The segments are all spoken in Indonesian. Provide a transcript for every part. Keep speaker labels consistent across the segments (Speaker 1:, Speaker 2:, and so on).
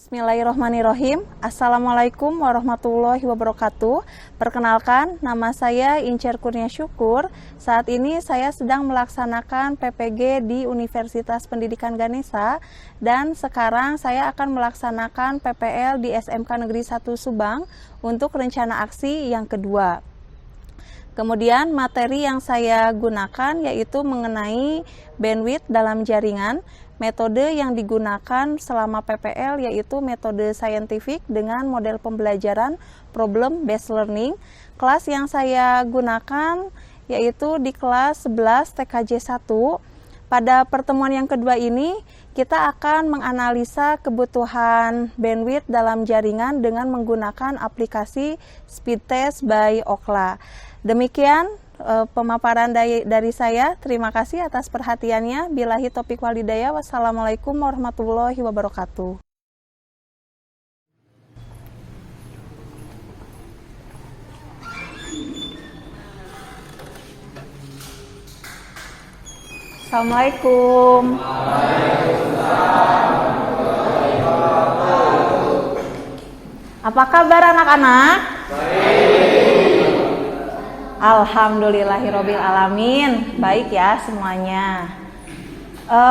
Speaker 1: Bismillahirrahmanirrahim. Assalamualaikum warahmatullahi wabarakatuh. Perkenalkan, nama saya Incer Kurnia Syukur. Saat ini saya sedang melaksanakan PPG di Universitas Pendidikan Ganesha dan sekarang saya akan melaksanakan PPL di SMK Negeri 1 Subang untuk rencana aksi yang kedua. Kemudian materi yang saya gunakan yaitu mengenai bandwidth dalam jaringan. Metode yang digunakan selama PPL yaitu metode saintifik dengan model pembelajaran problem based learning. Kelas yang saya gunakan yaitu di kelas 11 TKJ 1. Pada pertemuan yang kedua ini kita akan menganalisa kebutuhan bandwidth dalam jaringan dengan menggunakan aplikasi Speedtest by Ookla. Demikian pemaparan dari saya. Terima kasih atas perhatiannya. Billahi taufiq wal hidayah. Wassalamualaikum warahmatullahi wabarakatuh. Assalamualaikum. Apa kabar anak-anak? Alhamdulillahirabbil alamin. Baik ya semuanya.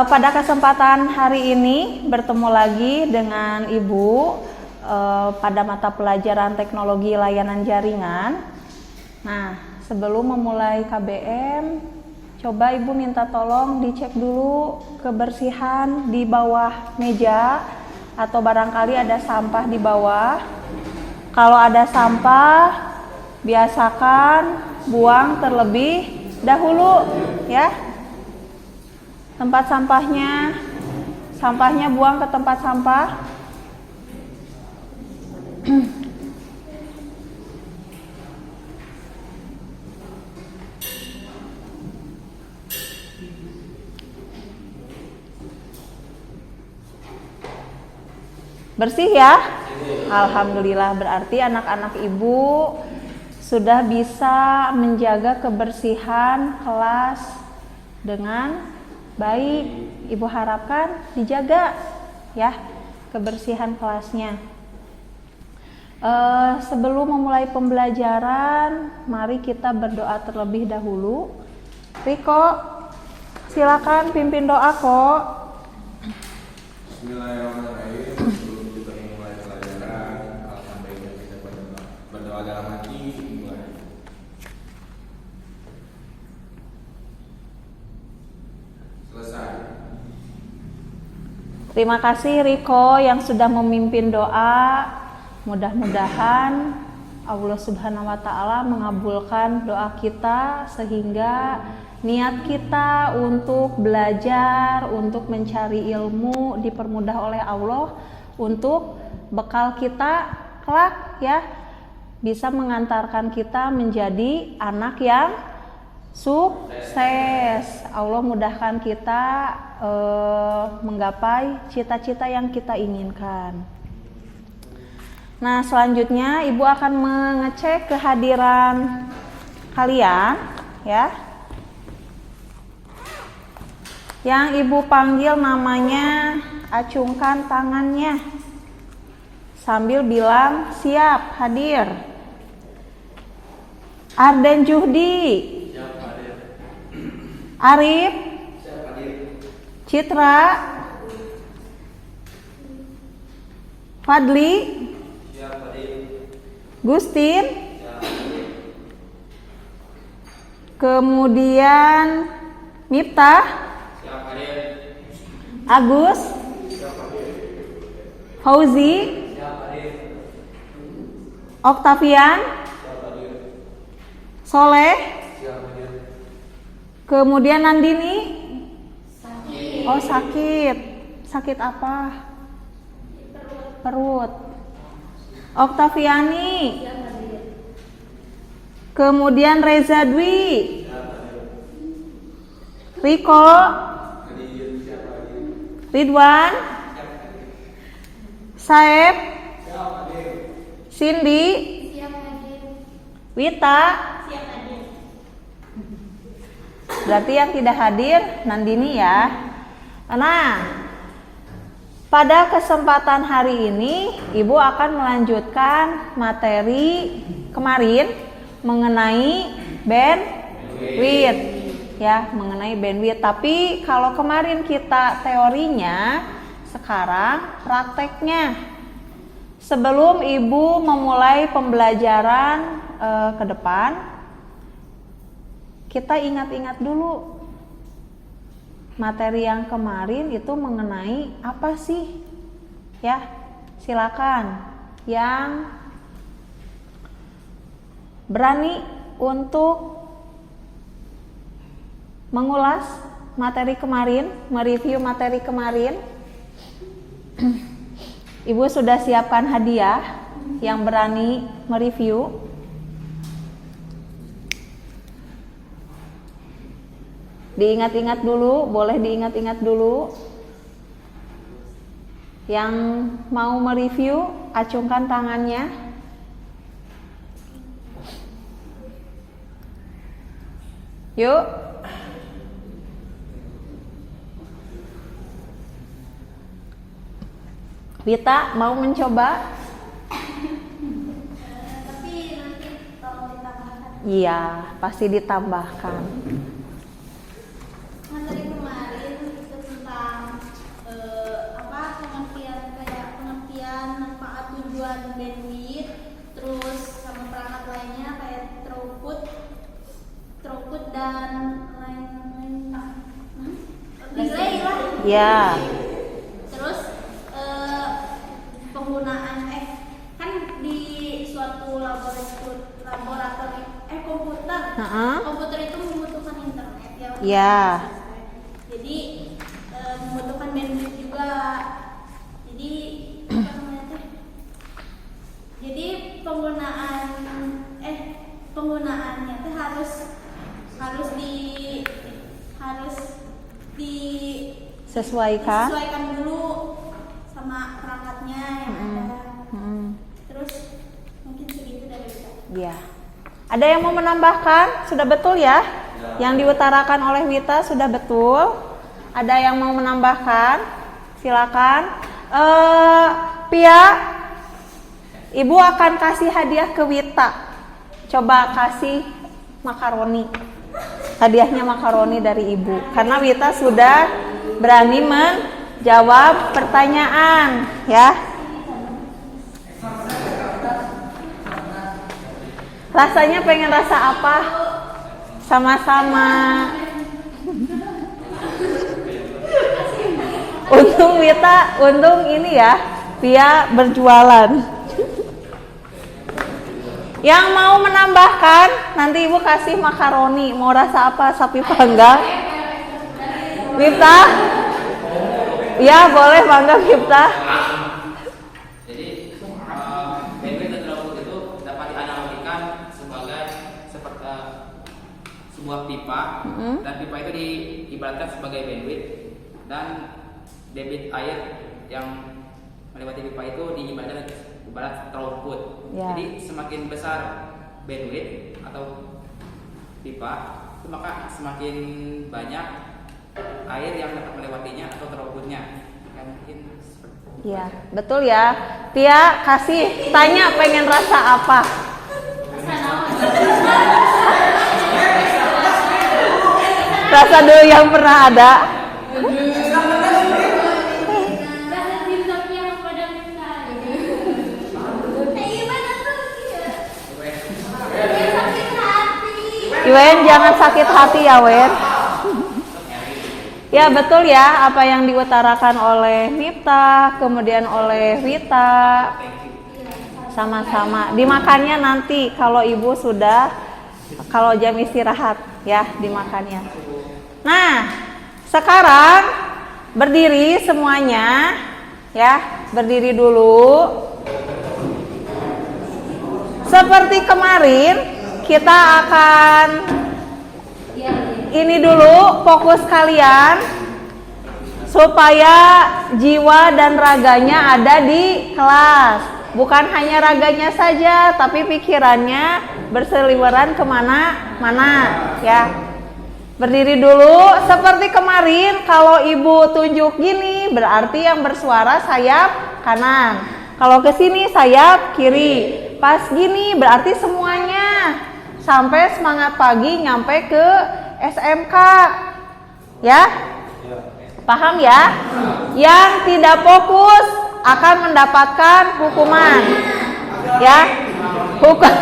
Speaker 1: Pada kesempatan hari ini bertemu lagi dengan Ibu pada mata pelajaran teknologi layanan jaringan. Nah, sebelum memulai KBM, coba Ibu minta tolong dicek dulu kebersihan di bawah meja atau barangkali ada sampah di bawah. Kalau ada sampah, biasakan buang terlebih dahulu ya. Tempat sampahnya buang ke tempat sampah. Bersih ya? Alhamdulillah, berarti anak-anak Ibu sudah bisa menjaga kebersihan kelas dengan baik. Ibu harapkan dijaga ya kebersihan kelasnya. Sebelum memulai pembelajaran, mari kita berdoa terlebih dahulu. Riko, silakan pimpin doa kok.
Speaker 2: Bismillahirrahmanirrahim. Sebelum kita memulai pelajaran, alangkah baiknya kita berdoa dalam hati. Selesai.
Speaker 1: Terima kasih Riko yang sudah memimpin doa. Mudah-mudahan Allah Subhanahu wa Ta'ala mengabulkan doa kita sehingga niat kita untuk belajar, untuk mencari ilmu dipermudah oleh Allah, untuk bekal kita kelak ya bisa mengantarkan kita menjadi anak yang sukses. Allah mudahkan kita menggapai cita-cita yang kita inginkan. Nah, selanjutnya Ibu akan mengecek kehadiran kalian ya. Yang Ibu panggil namanya, acungkan tangannya sambil bilang siap hadir. Arden Juhdi, siap hadir. Arif, siap hadir. Citra, Fadli, siap hadir. Gustin, siap hadir. Kemudian Miftah, siap hadir. Agus, siap hadir. Fauzi, siap hadir. Oktavian, siap hadir. Soleh, siap hadir. Kemudian Nandini, sakit. Oh sakit. Sakit apa? Perut. Oktaviani, siap hadir. Kemudian Reza Dwi, siap hadir. Riko, Ridwan, Saeb, Cindy, Wita, berarti yang tidak hadir Nandini ya. Nah, Pada kesempatan hari ini, Ibu akan melanjutkan materi kemarin mengenai bandwidth, ya, mengenai bandwidth. Tapi kalau kemarin kita teorinya, sekarang prakteknya. Sebelum Ibu memulai pembelajaran ke depan, kita ingat-ingat dulu materi yang kemarin itu mengenai apa sih? Ya, silakan yang berani untuk mengulas materi kemarin, mereview materi kemarin. Ibu sudah siapkan hadiah yang berani mereview. Diingat-ingat dulu, boleh diingat-ingat dulu. Yang mau mereview, acungkan tangannya. Yuk. Wita, mau mencoba?
Speaker 3: Tapi nanti tolong ditambahkan.
Speaker 1: Iya, pasti ditambahkan.
Speaker 3: Materi kemarin itu tentang pengertian manfaat tujuan bandwidth, terus sama perangkat lainnya kayak throughput dan lain-lain. Delay lah.
Speaker 1: Ya.
Speaker 3: Terus penggunaan kan di suatu laboratorium komputer. Komputer itu membutuhkan internet ya.
Speaker 1: Ya.
Speaker 3: Jadi membutuhkan bandwidth juga. Jadi apa namanya teh? Jadi penggunaannya teh harus
Speaker 1: Sesuaikan.
Speaker 3: disesuaikan dulu sama perangkatnya yang ada. Terus mungkin segitu dari kita.
Speaker 1: Ya. Ada yang mau menambahkan? Sudah betul ya? Yang diutarakan oleh Wita sudah betul. Ada yang mau menambahkan? Silakan. Pia, Ibu akan kasih hadiah ke Wita. Coba kasih makaroni. Hadiahnya makaroni dari Ibu. Karena Wita sudah berani menjawab pertanyaan, ya. Rasanya pengen rasa apa? Sama-sama. Untung ini ya, Pia berjualan. Yang mau menambahkan, nanti Ibu kasih makaroni. Mau rasa apa? Sapi panggang? Wita? Ya, boleh bangga Wita.
Speaker 2: Jadi bandwidth dan throughput itu dapat dianalogikan sebagai seperti sebuah pipa, dan pipa itu diibaratkan sebagai bandwidth, dan debit air yang melewati pipa itu diibaratkan ibarat throughput.
Speaker 1: Ya.
Speaker 2: Jadi semakin besar bandwidth atau pipa, maka semakin banyak air yang dapat melewatinya atau throughputnya. Mungkin seperti itu.
Speaker 1: Ya, betul ya. Tia, kasih tanya pengen rasa apa? Rasa dulu yang pernah ada. Iwen, jangan sakit hati ya, Wen. Ya, betul ya apa yang diutarakan oleh Nipta, kemudian oleh Wita. Sama-sama. Dimakannya nanti kalau Ibu sudah, kalau jam istirahat ya, dimakannya. Nah, sekarang berdiri semuanya ya, berdiri dulu. Seperti kemarin, kita akan ini dulu, fokus kalian supaya jiwa dan raganya ada di kelas. Bukan hanya raganya saja, tapi pikirannya berseliweran kemana-mana ya. Berdiri dulu seperti kemarin. Kalau Ibu tunjuk gini, sini berarti yang bersuara sayap kanan. Kalau ke sini sayap kiri. Pas gini berarti semuanya sampai semangat pagi nyampe ke SMK. Ya? Paham ya? Yang tidak fokus akan mendapatkan hukuman. Ya? Hukum.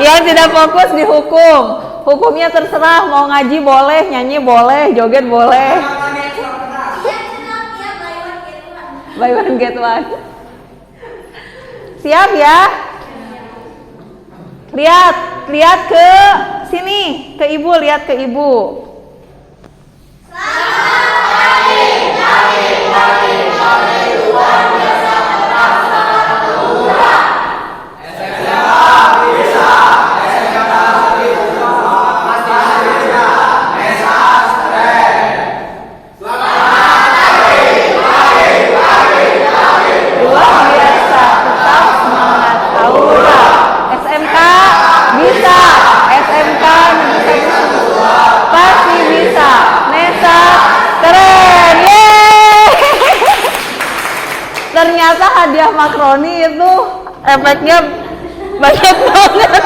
Speaker 1: Yang tidak fokus dihukum. Hukumnya terserah, mau ngaji boleh, nyanyi boleh, joget boleh. Buy one get one. Siap ya? Lihat ke sini, ke ibu, lihat ke ibu. Luar biasa, tetap semangat. Aura SMK bisa, SMK bisa, pasti bisa. Nesa keren, yeay. Ternyata hadiah makroni itu efeknya banyak banget.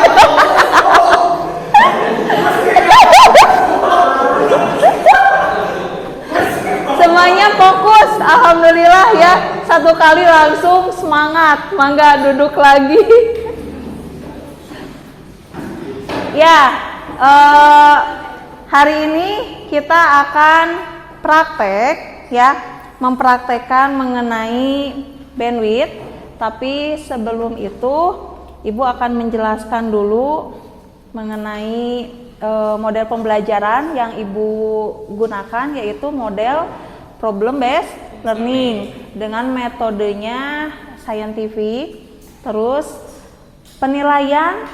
Speaker 1: Semuanya fokus, alhamdulillah ya. Satu kali langsung semangat. Mangga duduk lagi. Ya, hari ini kita akan praktek ya, mempraktekkan mengenai bandwidth. Tapi sebelum itu, Ibu akan menjelaskan dulu mengenai model pembelajaran yang Ibu gunakan, yaitu model problem based learning dengan metodenya scientific. Terus penilaian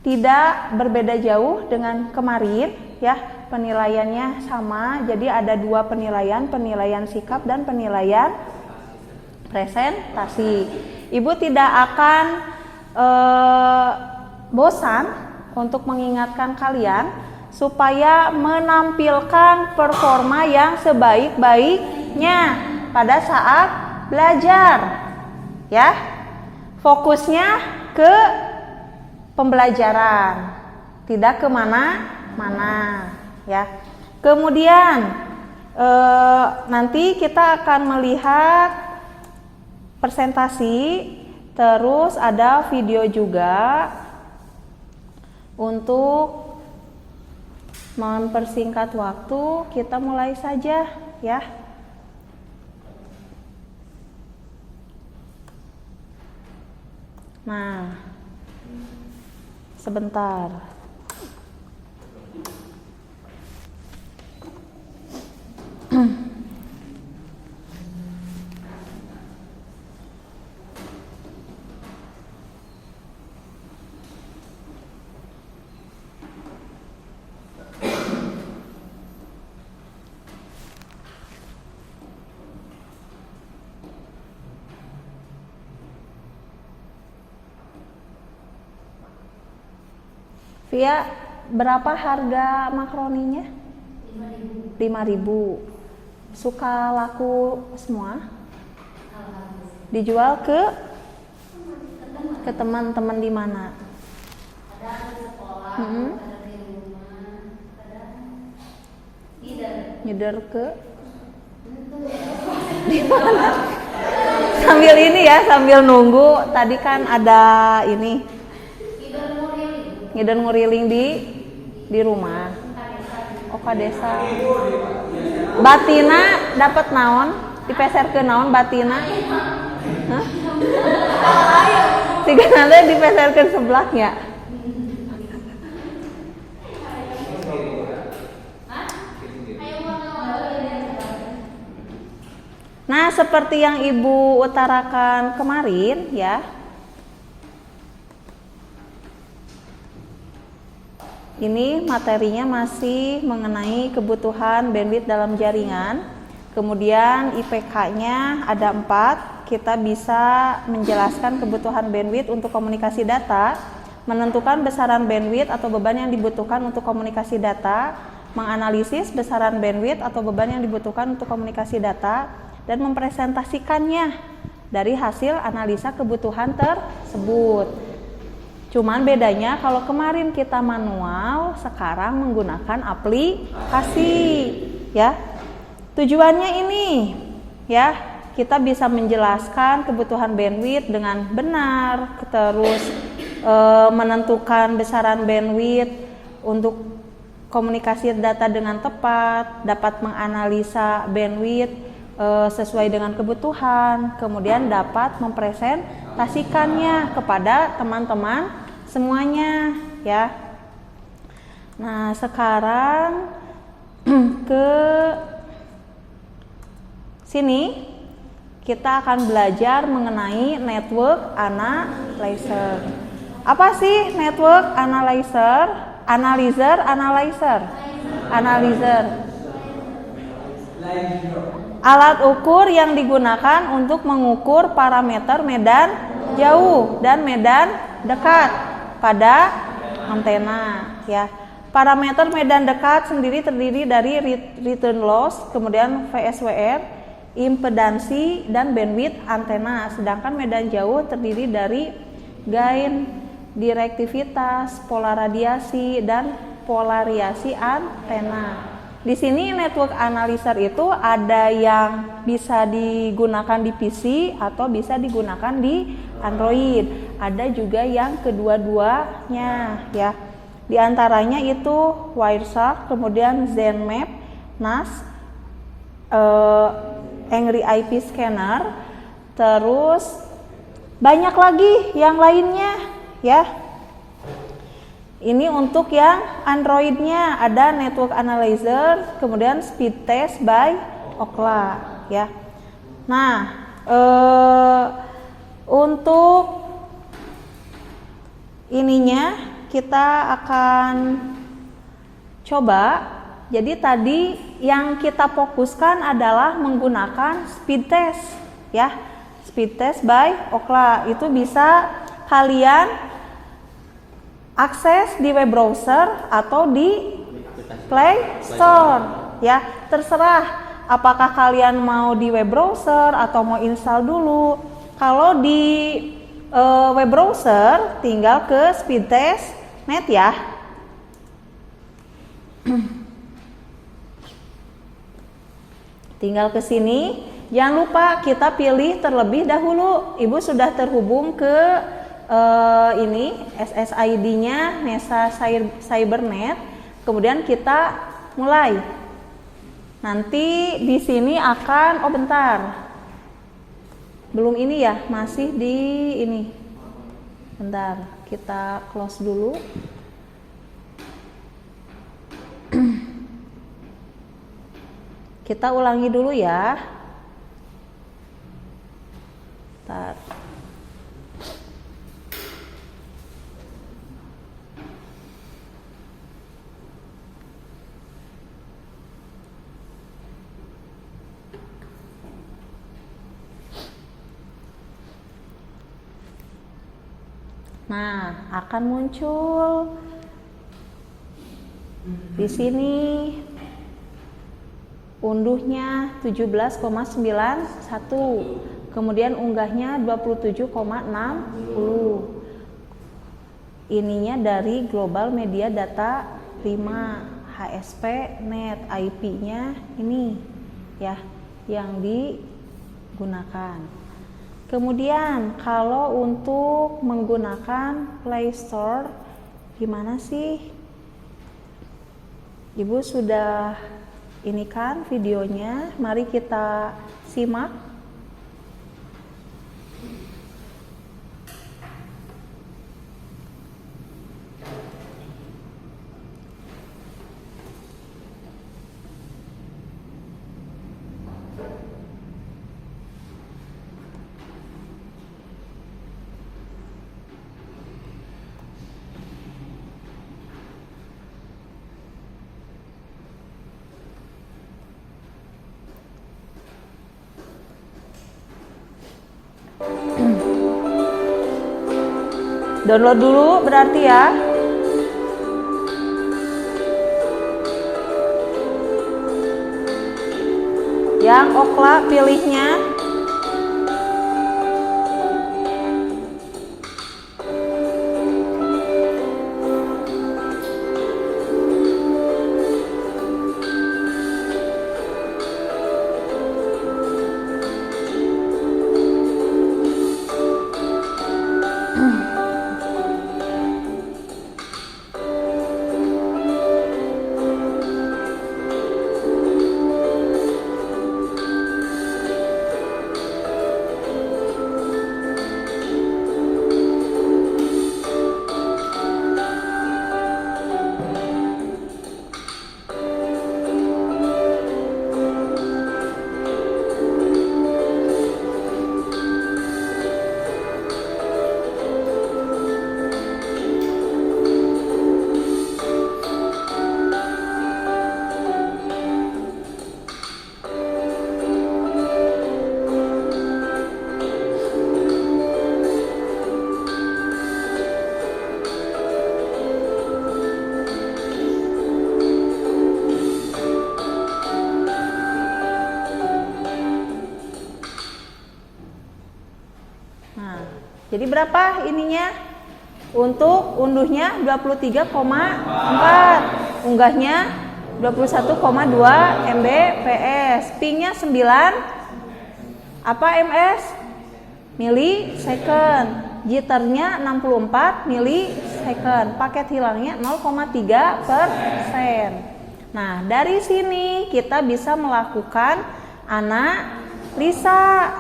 Speaker 1: tidak berbeda jauh dengan kemarin ya, penilaiannya sama. Jadi ada dua penilaian, penilaian sikap dan penilaian presentasi. Ibu tidak akan bosan untuk mengingatkan kalian supaya menampilkan performa yang sebaik-baiknya pada saat belajar ya. Fokusnya ke pembelajaran, tidak kemana-mana ya. Kemudian nanti kita akan melihat presentasi, terus ada video juga. Untuk mempersingkat waktu, kita mulai saja ya. Nah, sebentar. Via, berapa harga makroninya? 5.000. Suka laku semua? Dijual ke teman-teman di mana?
Speaker 4: Ada di sekolah, ada di rumah, ada
Speaker 1: Nyeder ke di mana? Sambil ini ya, sambil nunggu. Tadi kan ada ini ngiden nguriling di rumah. Oh, ka desa. Batina dapat naon? Dipeser ke naon batina? Hah? Siga nanti dipeser ke sebelahnya. Nah, seperti yang Ibu utarakan kemarin ya. Ini materinya masih mengenai kebutuhan bandwidth dalam jaringan. Kemudian IPK-nya ada 4. Kita bisa menjelaskan kebutuhan bandwidth untuk komunikasi data, menentukan besaran bandwidth atau beban yang dibutuhkan untuk komunikasi data, menganalisis besaran bandwidth atau beban yang dibutuhkan untuk komunikasi data dan mempresentasikannya dari hasil analisa kebutuhan tersebut. Cuman bedanya kalau kemarin kita manual, sekarang menggunakan aplikasi ya. Tujuannya ini ya, kita bisa menjelaskan kebutuhan bandwidth dengan benar, terus menentukan besaran bandwidth untuk komunikasi data dengan tepat, dapat menganalisa bandwidth sesuai dengan kebutuhan, kemudian dapat mempresentasikannya kepada teman-teman semuanya ya. Nah, sekarang ke sini kita akan belajar mengenai network analyzer. Apa sih network analyzer? Analyzer. Alat ukur yang digunakan untuk mengukur parameter medan jauh dan medan dekat pada antena ya. Parameter medan dekat sendiri terdiri dari return loss, kemudian VSWR, impedansi dan bandwidth antena. Sedangkan medan jauh terdiri dari gain, direktivitas, pola radiasi dan polariasi antena. Di sini network analyzer itu ada yang bisa digunakan di PC atau bisa digunakan di Android. Ada juga yang kedua-duanya ya. Di antaranya itu Wireshark, kemudian ZenMap, NAS, Angry IP Scanner, terus banyak lagi yang lainnya ya. Ini untuk yang Androidnya ada Network Analyzer, kemudian Speed Test by Ookla ya. Nah, untuk ininya kita akan coba. Jadi tadi yang kita fokuskan adalah menggunakan speed test ya. Speed test by Ookla itu bisa kalian akses di web browser atau di Play Store ya. Terserah apakah kalian mau di web browser atau mau install dulu. Kalau di web browser tinggal ke speedtest.net ya. Tinggal ke sini. Jangan lupa kita pilih terlebih dahulu. Ibu sudah terhubung ke ini SSID-nya NESA Cybernet. Kemudian kita mulai. Nanti di sini akan bentar. Belum ini ya, masih di ini. Bentar, kita close dulu. Kita ulangi dulu ya. Bentar. Nah, akan muncul di sini unduhnya 17,91, kemudian unggahnya 27,60. Ininya dari Global Media Data 5 HSP.net, IP-nya ini ya yang digunakan. Kemudian kalau untuk menggunakan Play Store gimana sih? Ibu sudah ini kan videonya, mari kita simak. Download dulu berarti ya. lah pilihnya. Jadi berapa ininya? Untuk unduhnya 23,4, unggahnya 21,2 Mbps, pingnya 9 apa ms? Millisecond, jitternya 64 millisecond, paket hilangnya 0,3%. Nah, dari sini kita bisa melakukan analisa.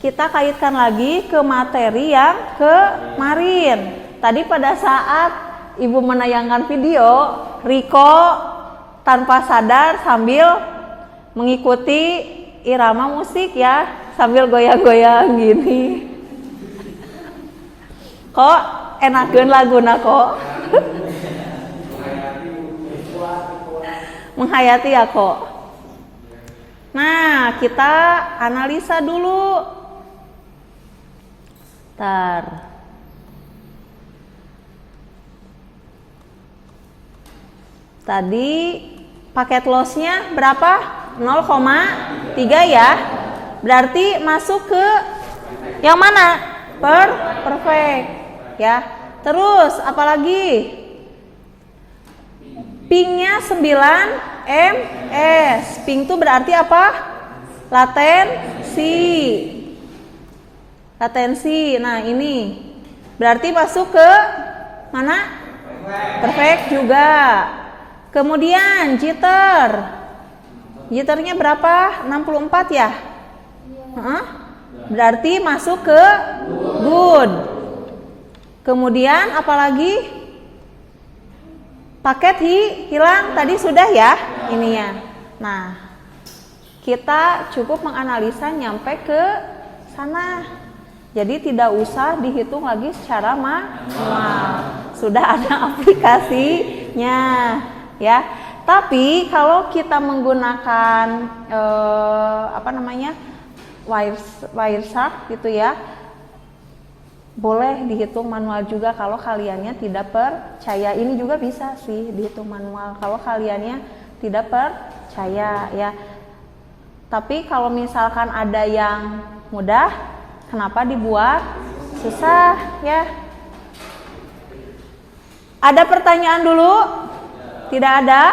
Speaker 1: Kita kaitkan lagi ke materi yang kemarin. Tadi pada saat Ibu menayangkan video, Riko tanpa sadar sambil mengikuti irama musik ya, sambil goyang-goyang gini. Kok enakeun laguna kok? Menghayati ya kok. Nah, kita analisa dulu. Tadi paket lossnya berapa? 0,3 ya. Berarti masuk ke yang mana? Perfect ya. Terus apalagi? Pingnya 9 ms. Ping itu berarti apa? Latensi. Nah, ini berarti masuk ke mana? Perfect juga. Kemudian jitternya berapa? 64 ya? Berarti masuk ke good. Kemudian apalagi? Paket hilang tadi sudah ya ininya. Nah, kita cukup menganalisa nyampe ke sana. Jadi tidak usah dihitung lagi secara manual. Sudah ada aplikasinya ya. Tapi kalau kita menggunakan Wireshark gitu ya, boleh dihitung manual juga kalau kaliannya tidak percaya. Ini juga bisa sih dihitung manual kalau kaliannya tidak percaya ya. Tapi kalau misalkan ada yang mudah, kenapa dibuat susah ya? Ada pertanyaan dulu? Tidak ada?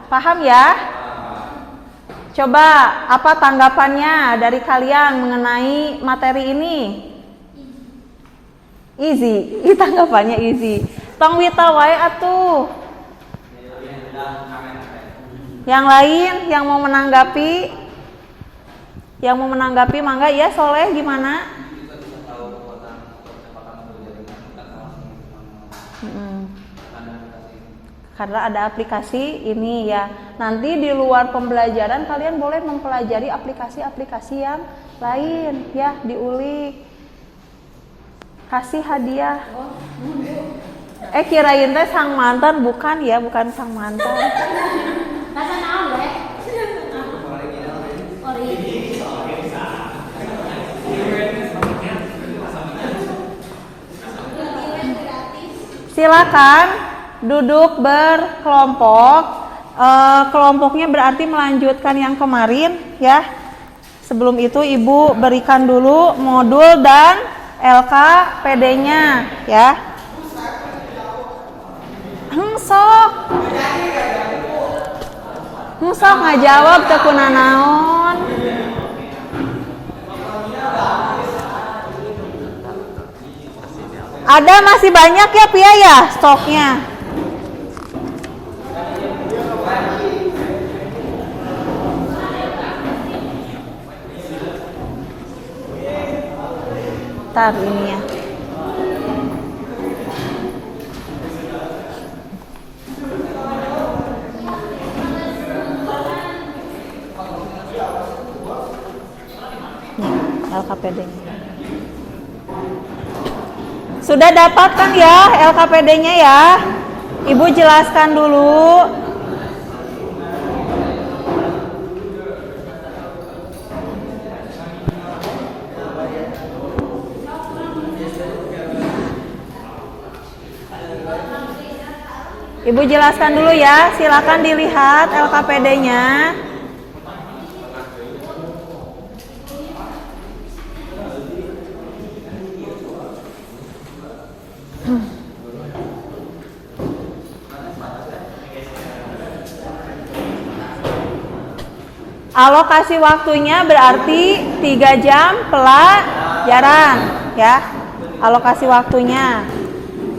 Speaker 1: Paham ya? Coba apa tanggapannya dari kalian mengenai materi ini? Easy, tanggapannya easy. Tong wita wae atuh. Yang lain yang mau menanggapi? Yang mau menanggapi mangga ya. Soleh gimana? Karena ada aplikasi ini ya. Nanti di luar pembelajaran kalian boleh mempelajari aplikasi-aplikasi yang lain ya, diulik. Kasih hadiah. Kirain teh sang mantan, bukan ya, bukan sang mantan. Silakan duduk berkelompok, kelompoknya berarti melanjutkan yang kemarin ya. Sebelum itu Ibu berikan dulu modul dan LKPD-nya ya. Sok ngajawab teu kuna naon. Ada masih banyak ya Pia ya stoknya. Ntar ini ya. LKPD-nya. Sudah dapatkan ya LKPD-nya ya. Ibu jelaskan dulu. Ibu jelaskan dulu ya. Silakan dilihat LKPD-nya. Alokasi waktunya berarti 3 jam pelajaran ya. Alokasi waktunya.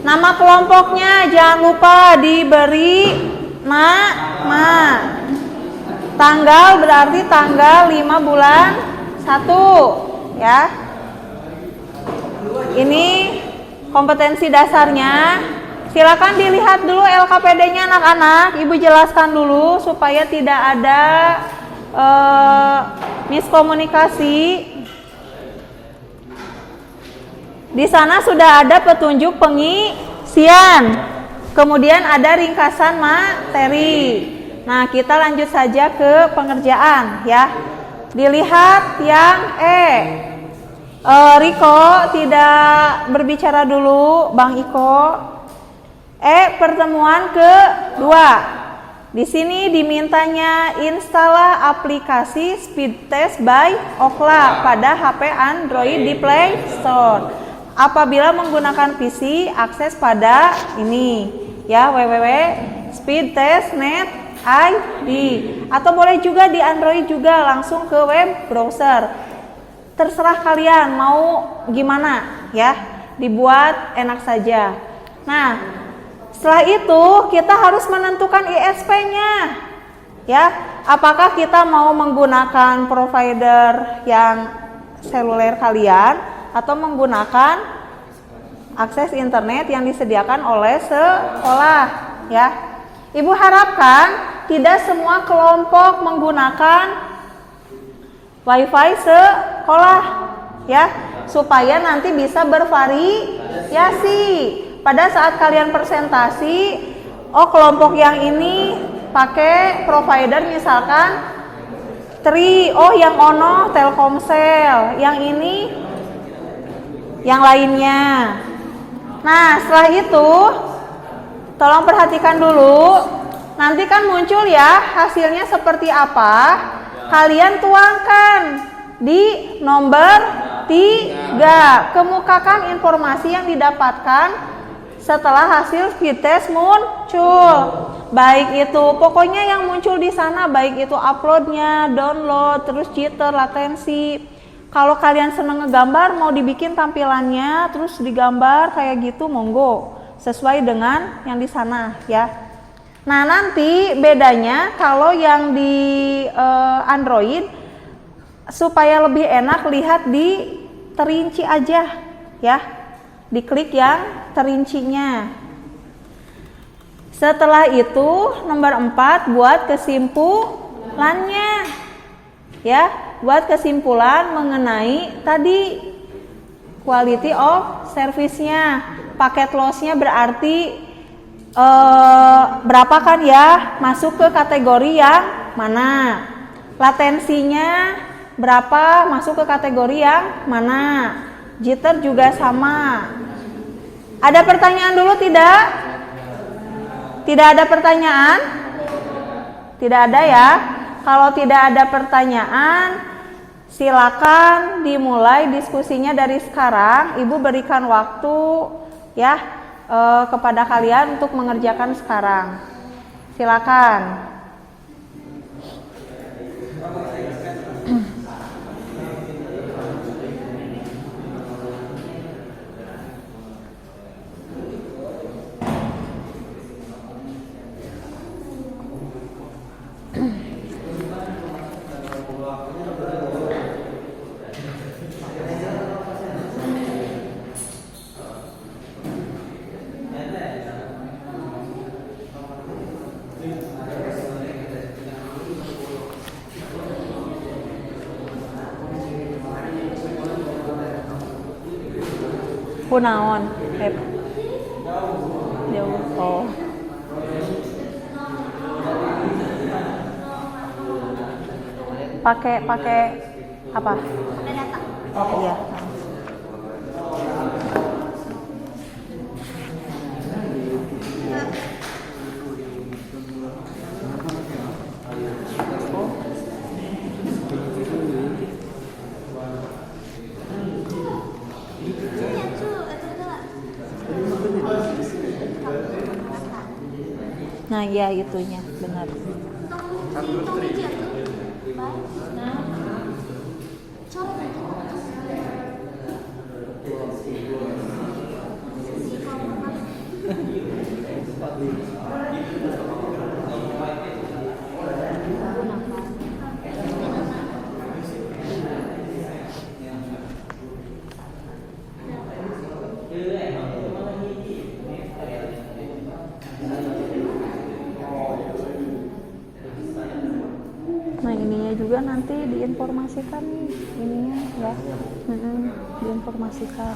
Speaker 1: Nama kelompoknya jangan lupa diberi nama. Tanggal berarti tanggal 5 bulan 1 ya. Ini kompetensi dasarnya. Silakan dilihat dulu LKPD-nya anak-anak. Ibu jelaskan dulu supaya tidak ada miskomunikasi. Di sana sudah ada petunjuk pengisian, kemudian ada ringkasan materi. Nah, kita lanjut saja ke pengerjaan ya. Dilihat yang Riko tidak berbicara dulu, Bang Iko. Pertemuan kedua. Di sini dimintanya instalah aplikasi Speed Test by Ookla pada HP Android di Play Store. Apabila menggunakan PC, akses pada ini ya www.speedtest.net.id atau boleh juga di Android juga langsung ke web browser. Terserah kalian mau gimana ya, dibuat enak saja. Nah, setelah itu kita harus menentukan ISP-nya ya. Apakah kita mau menggunakan provider yang seluler kalian atau menggunakan akses internet yang disediakan oleh sekolah ya. Ibu harapkan tidak semua kelompok menggunakan WiFi sekolah ya, supaya nanti bisa bervariasi. Pada saat kalian presentasi, kelompok yang ini pakai provider misalkan Tri, yang ono Telkomsel, yang ini yang lainnya. Nah, setelah itu tolong perhatikan dulu. Nanti kan muncul ya hasilnya seperti apa. Kalian tuangkan di nomor 3. Kemukakan informasi yang didapatkan setelah hasil speed test muncul. Baik itu pokoknya yang muncul di sana, baik itu uploadnya, download, terus jitter, latensi. Kalau kalian seneng ngegambar, mau dibikin tampilannya terus digambar kayak gitu, monggo, sesuai dengan yang di sana ya. Nah, nanti bedanya kalau yang di Android, supaya lebih enak lihat di terinci aja ya. Diklik yang terincinya. Setelah itu nomor 4 buat kesimpulannya ya. Buat kesimpulan mengenai tadi quality of service-nya. Paket loss-nya berarti berapa kan ya, masuk ke kategori yang mana. Latensinya berapa, masuk ke kategori yang mana. Jitter juga sama. Ada pertanyaan dulu tidak? Tidak ada pertanyaan? Tidak ada ya. Kalau tidak ada pertanyaan, silakan dimulai diskusinya dari sekarang. Ibu berikan waktu ya kepada kalian untuk mengerjakan sekarang. Silakan. Kunaon? Jauh. Oh. Pakai apa?
Speaker 3: Ada data.
Speaker 1: Oh iya. Nah, ya itunya benar. Nah ininya juga nanti diinformasikan ininya ya, diinformasikan.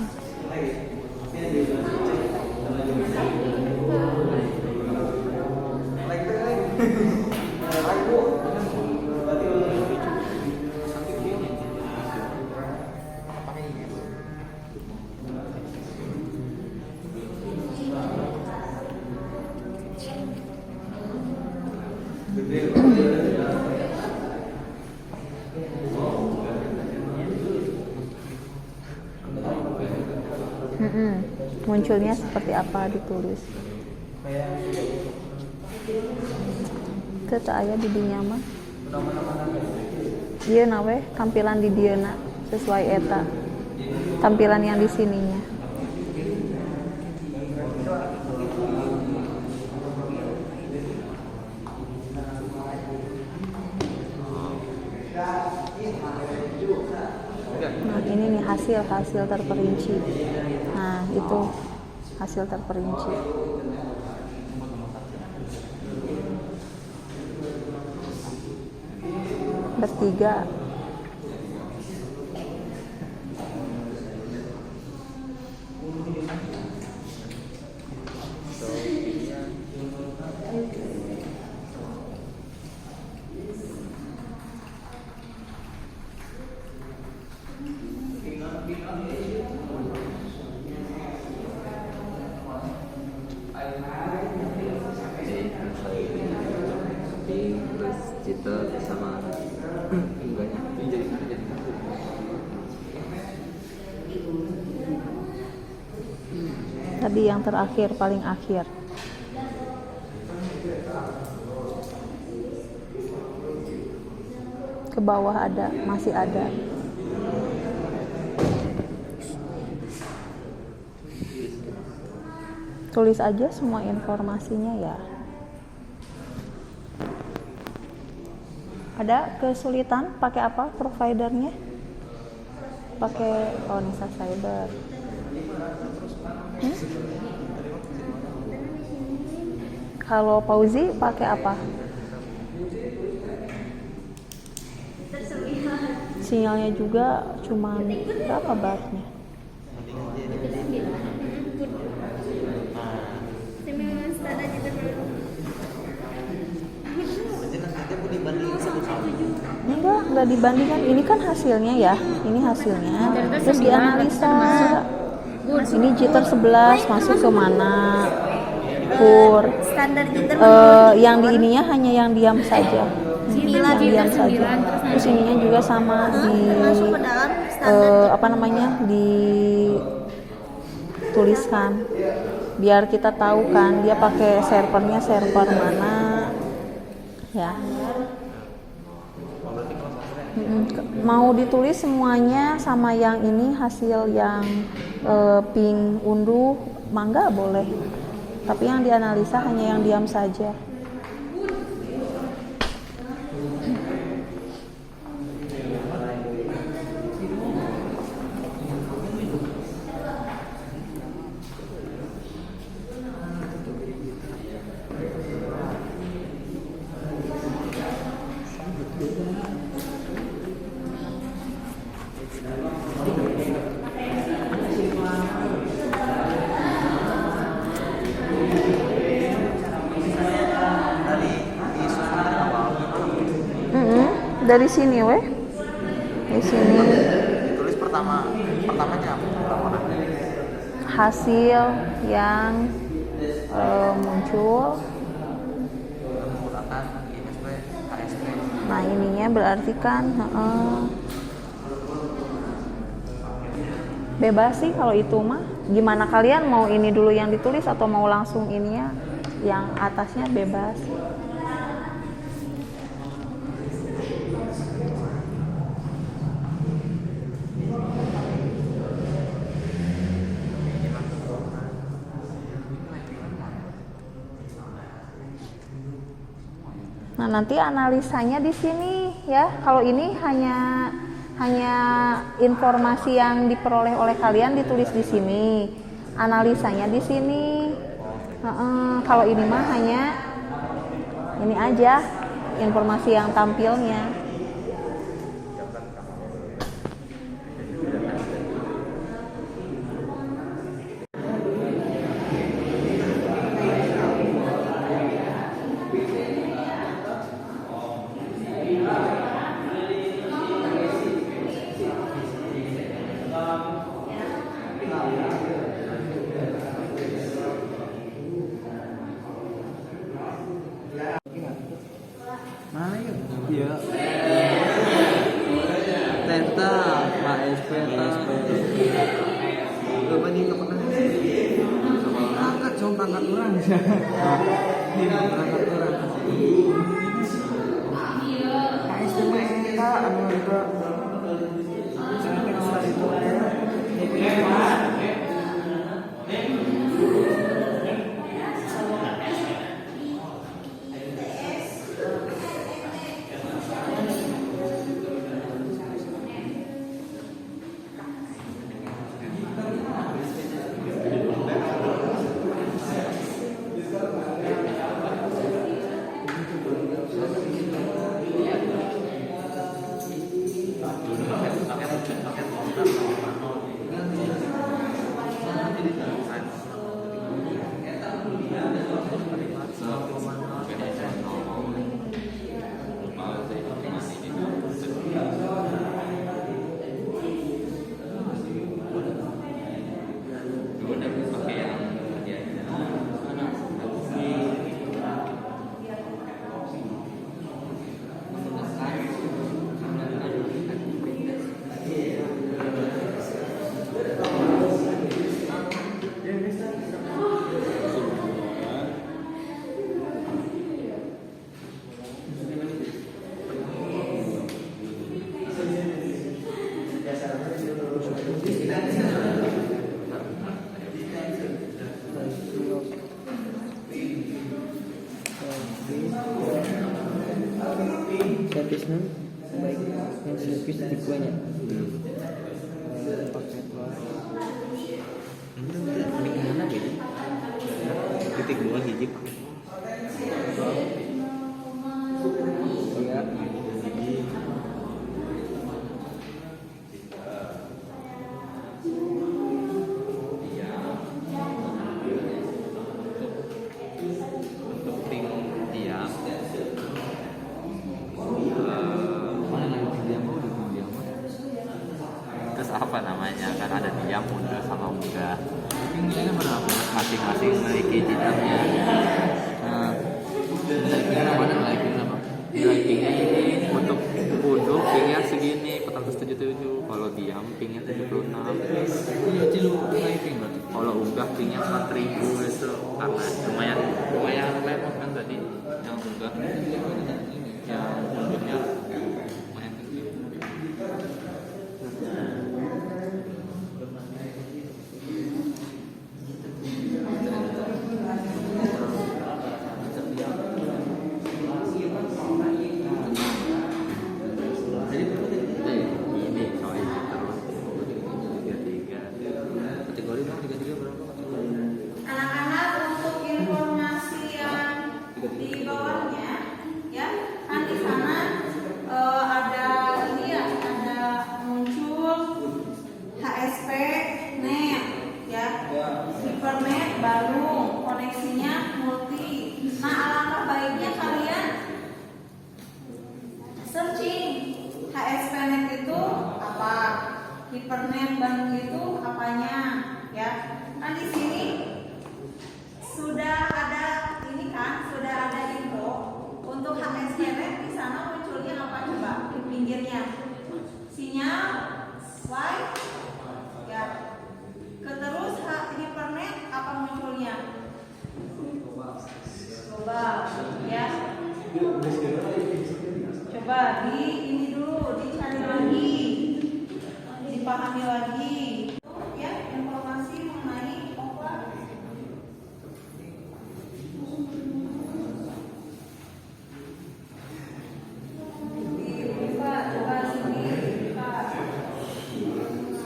Speaker 1: Munculnya seperti apa ditulis. Kita aya di dinya mah. Ieu na we tampilan di dieuna sesuai eta. Tampilan yang di sininya. Nah, ini nih hasil terperinci. Nah, itu hasil terperinci. Bertiga.
Speaker 5: Citra sama enggaknya
Speaker 1: tadi yang terakhir paling akhir. Ke bawah ada, masih ada. Tulis aja semua informasinya ya. Ada kesulitan pakai apa providernya? Pakai Nisa Cyber. Kalau Pauzi pakai apa? Sinyalnya juga cuma berapa barnya? Enggak dibandingkan. Ini kan hasilnya ya. Ini hasilnya. Terus dianalisa. Ini jitter 11 masuk ke mana? syukur.
Speaker 3: Standar Jinten
Speaker 1: Yang di ininya hanya yang diam saja.
Speaker 3: Sembilan.
Speaker 1: Yang diam saja. Terus ininya juga sama
Speaker 3: masuk ke dalam standar
Speaker 1: dituliskan biar kita tahu kan dia pakai servernya server mana ya. Mau ditulis semuanya sama yang ini hasil yang ping unduh mangga boleh, tapi yang dianalisa hanya yang diam saja. Dari sini weh, di sini
Speaker 5: Tulis pertamanya apa?
Speaker 1: hasil yang muncul.
Speaker 5: Menggunakan ISP, KSP.
Speaker 1: Nah ininya berarti kan bebas sih kalau itu mah. Gimana kalian mau ini dulu yang ditulis atau mau langsung ininya yang atasnya bebas. Nah, nanti analisanya di sini ya. Kalau ini hanya informasi yang diperoleh oleh kalian ditulis di sini. Analisanya di sini. Kalau ini mah hanya ini aja informasi yang tampilnya.
Speaker 5: Mana yuk? Iya. Tenta, KSP, KSP. Coba nih ke pernah. Angkat cuma berangkat orang. Berangkat orang. KSP Tenta, anu itu. Servisnya baik yang servis tipenya paket mending mana gitu titik 2 hiji ya hiji untuk tim diam terus apa namanya kan ada diam muda sama muda ini berapa masing-masing memiliki jenjangnya
Speaker 6: pingnya segini 477, kalau diam pingnya 76.
Speaker 5: Iya, Cilu naik ping berarti.
Speaker 6: Kalau unggah pingnya 4000 itu karena lumayan lemot kan tadi yang unggah, yang unggahnya lumayan gede. Ini soalnya terus 33.
Speaker 5: Kategori bang 33 berapa kategori?
Speaker 3: Anak-anak, untuk informasi yang di bawahnya, ya kan di sana ada ini ya, ada muncul HSP net, ya, Hypernet baru, koneksinya multi. Nah, alangkah baiknya kalian searching HSP net itu apa, Hypernet baru itu apanya, ya. Nah, di sini sudah ada ini kan, sudah ada info untuk HSP net. Di sana munculnya apa coba di pinggirnya? Sinyal Y, ya. Terus Hypernet apa munculnya? Global, ya. Coba di ini dulu dicari lagi, dipahami lagi, ya, informasi mengenai OPA. Dibuka, coba sini dibuka,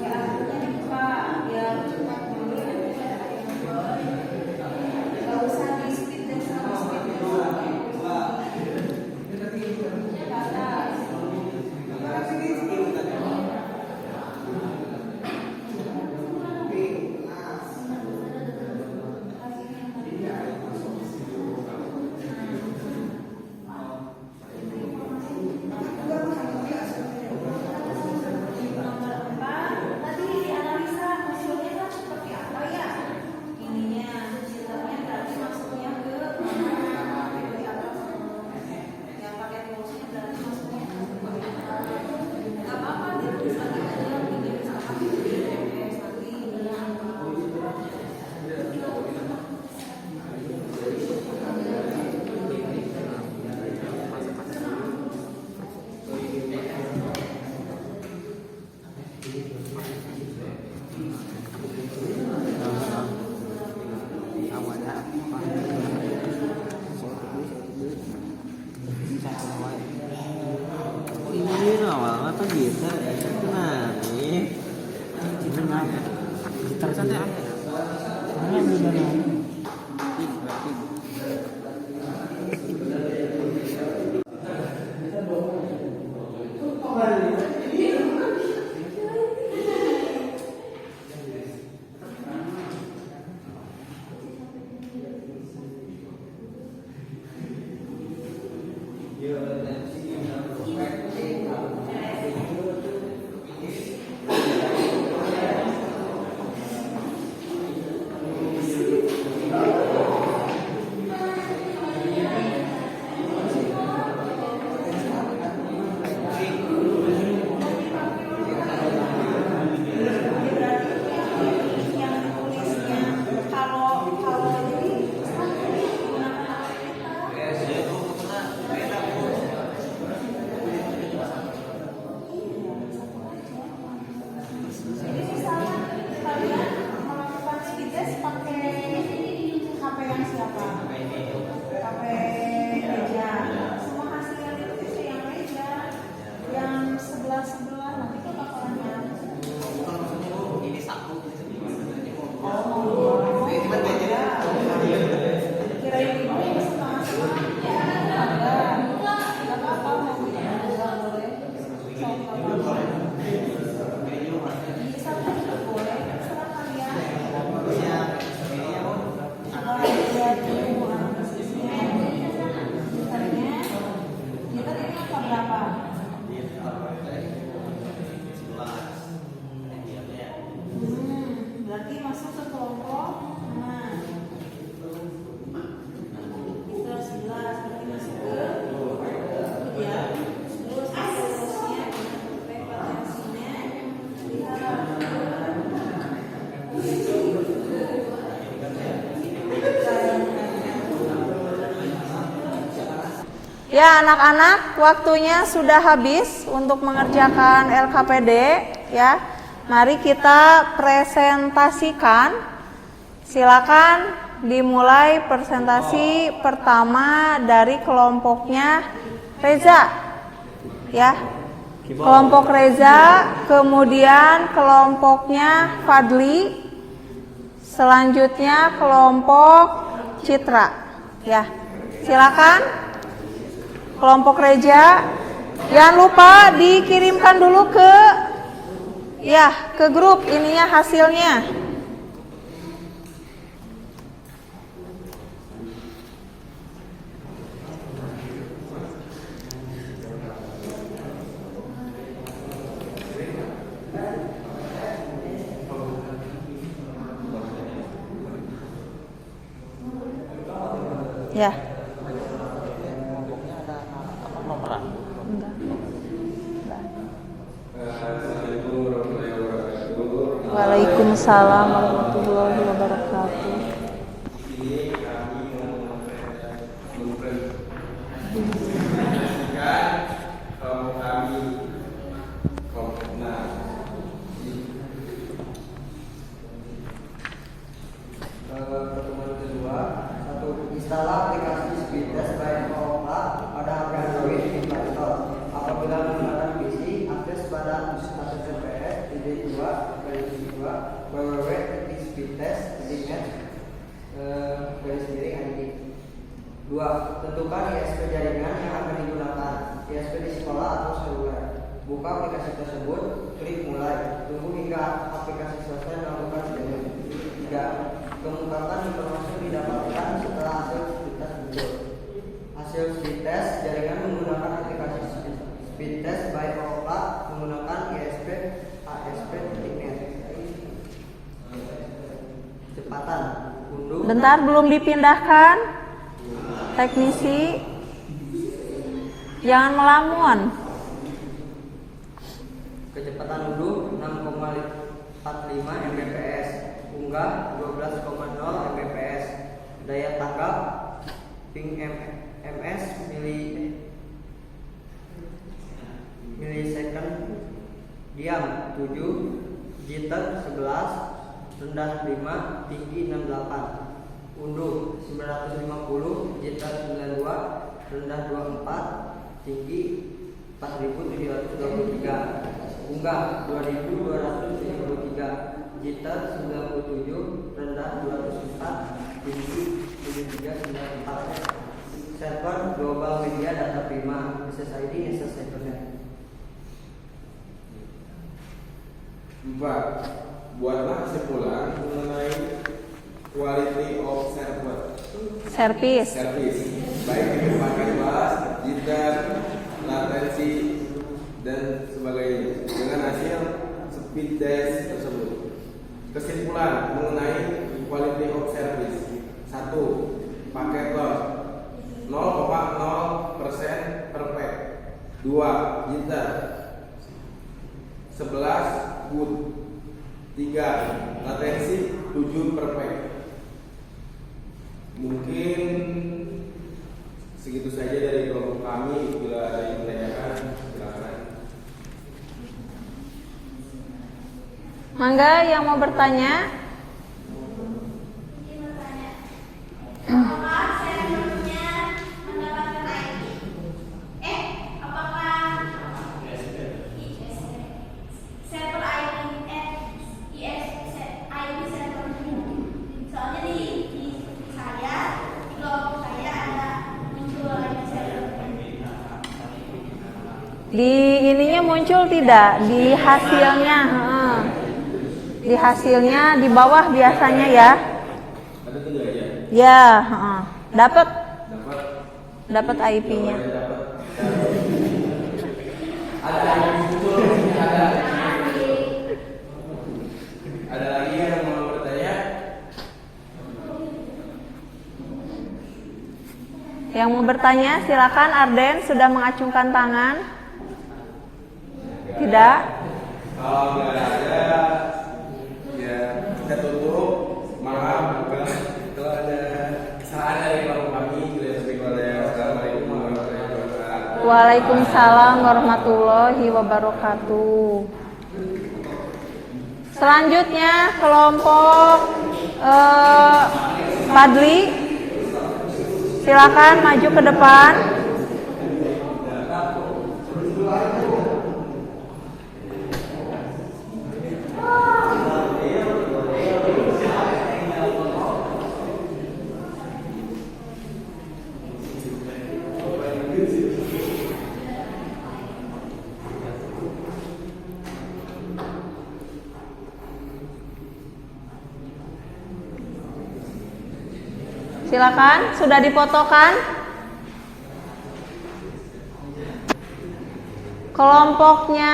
Speaker 3: ya, artinya dibuka biar cepat dulu. Gak usah di speed dan sama speed.
Speaker 5: Ini awal apa gitar? Nah, nih. Gitar santai apa? Berarti masuk ke kelompok 5. Itu 11, berarti masuk ke 3. Terus seterusnya
Speaker 1: Ya, anak-anak, waktunya sudah habis untuk mengerjakan LKPD ya. Mari kita presentasikan. Silakan dimulai presentasi pertama dari kelompoknya Reza. Ya. Kelompok Reza, kemudian kelompoknya Fadli, selanjutnya kelompok Citra. Ya. Silakan. Kelompok Reza, jangan lupa dikirimkan dulu ke grup ininya hasilnya. Ya. Waalaikumsalam warahmatullahi wabarakatuh.
Speaker 7: Pertemuan kedua, satu install aplikasi speed test by Opera pada Android di Play Store. Apabila menggunakan PC, akses pada HTTPS www.speedtest.net /id. 2. Tentukan ISP jaringan yang akan digunakan, ISP di sekolah atau seluler. Buka aplikasi tersebut, klik mulai. Tunggu hingga aplikasi selesai melakukan scanning. 3. Kemukakan informasi yang didapatkan setelah hasil speed test muncul. Hasil speed test jaringan menggunakan aplikasi speed test by Opera menggunakan ISP ASP.net. Kecepatan unduh.
Speaker 1: Bentar, belum dipindahkan. Teknisi, jangan melamun.
Speaker 7: Kecepatan unduh 6,45 Mbps, unggah 12,0 Mbps, daya tanggap ping ms milisecond, diam 7, jitter 11, rendah 5, tinggi 68. Unduh 950, jitter 92, rendah 24, tinggi 4723. Unggah 2273, jitter 97, rendah 204, tinggi 7394. Server Global Media Data Prima, SSID, SSID.net.
Speaker 5: 4. Buatlah kesimpulan mengenai quality of
Speaker 1: Service.
Speaker 5: baik itu pakai bass, jitter, latensi dan sebagainya dengan hasil speed test tersebut. Kesimpulan mengenai quality of service. 1. Paket loss 0,0% perfect. 2. Jitter 11 good. 3. Latensi 7 perfect. Mungkin segitu saja dari kelompok kami. Bila ada yang menanyakan, silakan.
Speaker 1: Mangga yang mau bertanya?
Speaker 4: Apakah servernya mendapatkan IP? Apakah server IP servernya? Soalnya di saya, di kelompok saya ada muncul lagi server.
Speaker 1: Di ininya muncul tidak? Di hasilnya? Di hasilnya di bawah biasanya ya.
Speaker 5: Ada 3 aja.
Speaker 1: Ya, dapat IP-nya.
Speaker 5: Ada lagi yang mau bertanya?
Speaker 1: Yang mau bertanya silakan. Arden sudah mengacungkan tangan. Tidak?
Speaker 5: Kalau nggak ada, ya kita tutup. Maaf kalau ada kesalahan dari kelompok kami. Assalamualaikum warahmatullahi wabarakatuh.
Speaker 1: Waalaikumsalam warahmatullahi wabarakatuh. Selanjutnya kelompok Fadli, silakan maju ke depan. Silakan, sudah difotokan? Kelompoknya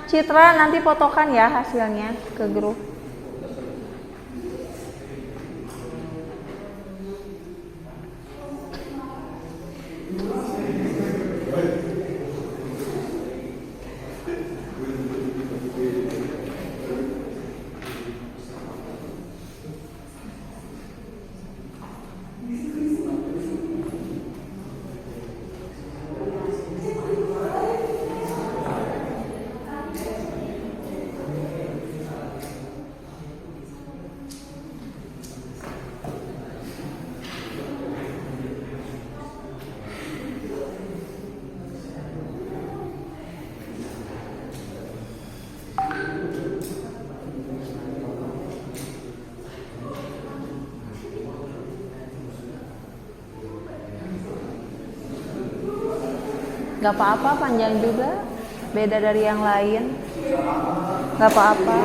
Speaker 1: Citra nanti fotokan ya hasilnya ke grup. Gak apa-apa, panjang juga, beda dari yang lain. Gak apa-apa.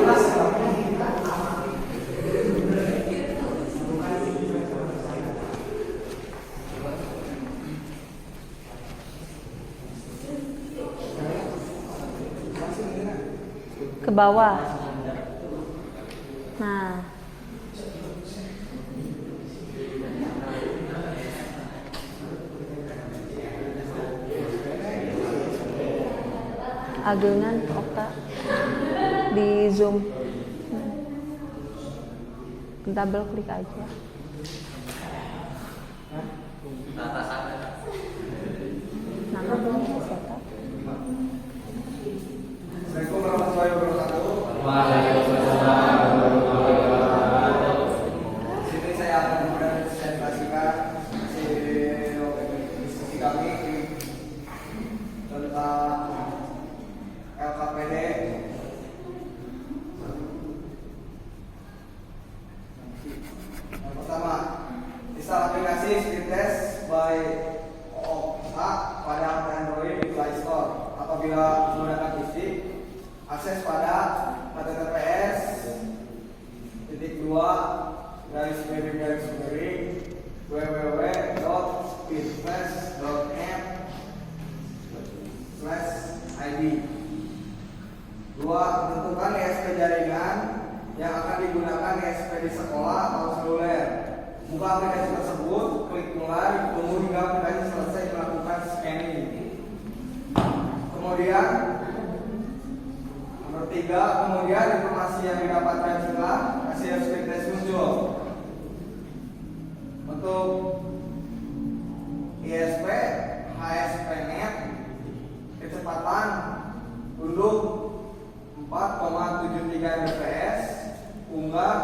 Speaker 1: Ke bawah. Nah. Agengan Okta di Zoom, double klik aja. Nama belum siapa?
Speaker 7: Assalamualaikum warahmatullahi wabarakatuh. Di sini saya akan mempresentasikan diskusi kami tentang LKPD. Yang pertama, install aplikasi Speed Test by Okta pada Android di Play Store. Apabila menggunakan PC, akses pada http://www.speedtest.net/id. 2. Tentukan ISP jaringan yang akan digunakan ISP di sekolah atau seluler. Buka aplikasi tersebut, klik mulai, tunggu hingga aplikasi selesai melakukan scanning. Kemudian nomor 3, kemudian informasi yang didapatkan setelah hasil speed test muncul. Untuk ISP HSPNet, kecepatan tunduk 4,73 Mbps, unggah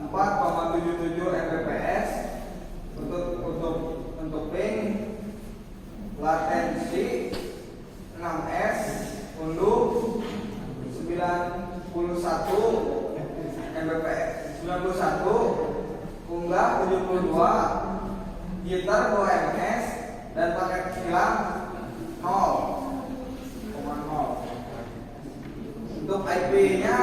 Speaker 7: 4,77 Mbps. Untuk ping, latensi 6S, unduh 91 Mbps, 91, unggah 72, gitar 2 ms, dan paket hilang 0,0. Untuk IP-nya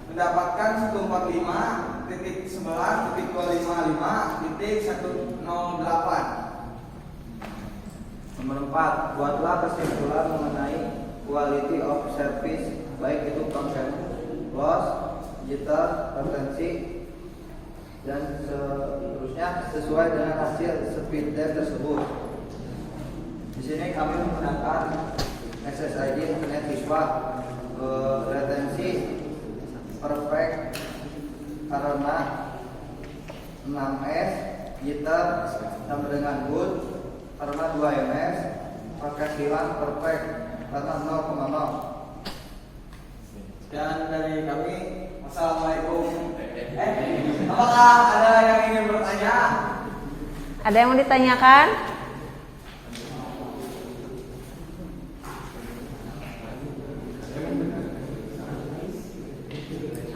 Speaker 7: mendapatkan 145.11.255.108.
Speaker 8: Nomor 4, buatlah kesimpulan mengenai quality of service, baik itu konsen, loss, jitter, latensi, dan seterusnya sesuai dengan hasil speed test tersebut. Di sini kami menggunakan SSID Internet Siswa, latensi perfect karena 6S, jitter sama dengan good karena 2 ms, penghasilan perfect karena 0,0.
Speaker 7: Dan dari kami, Assalamualaikum. Apakah ada yang ingin bertanya?
Speaker 1: Ada yang mau ditanyakan?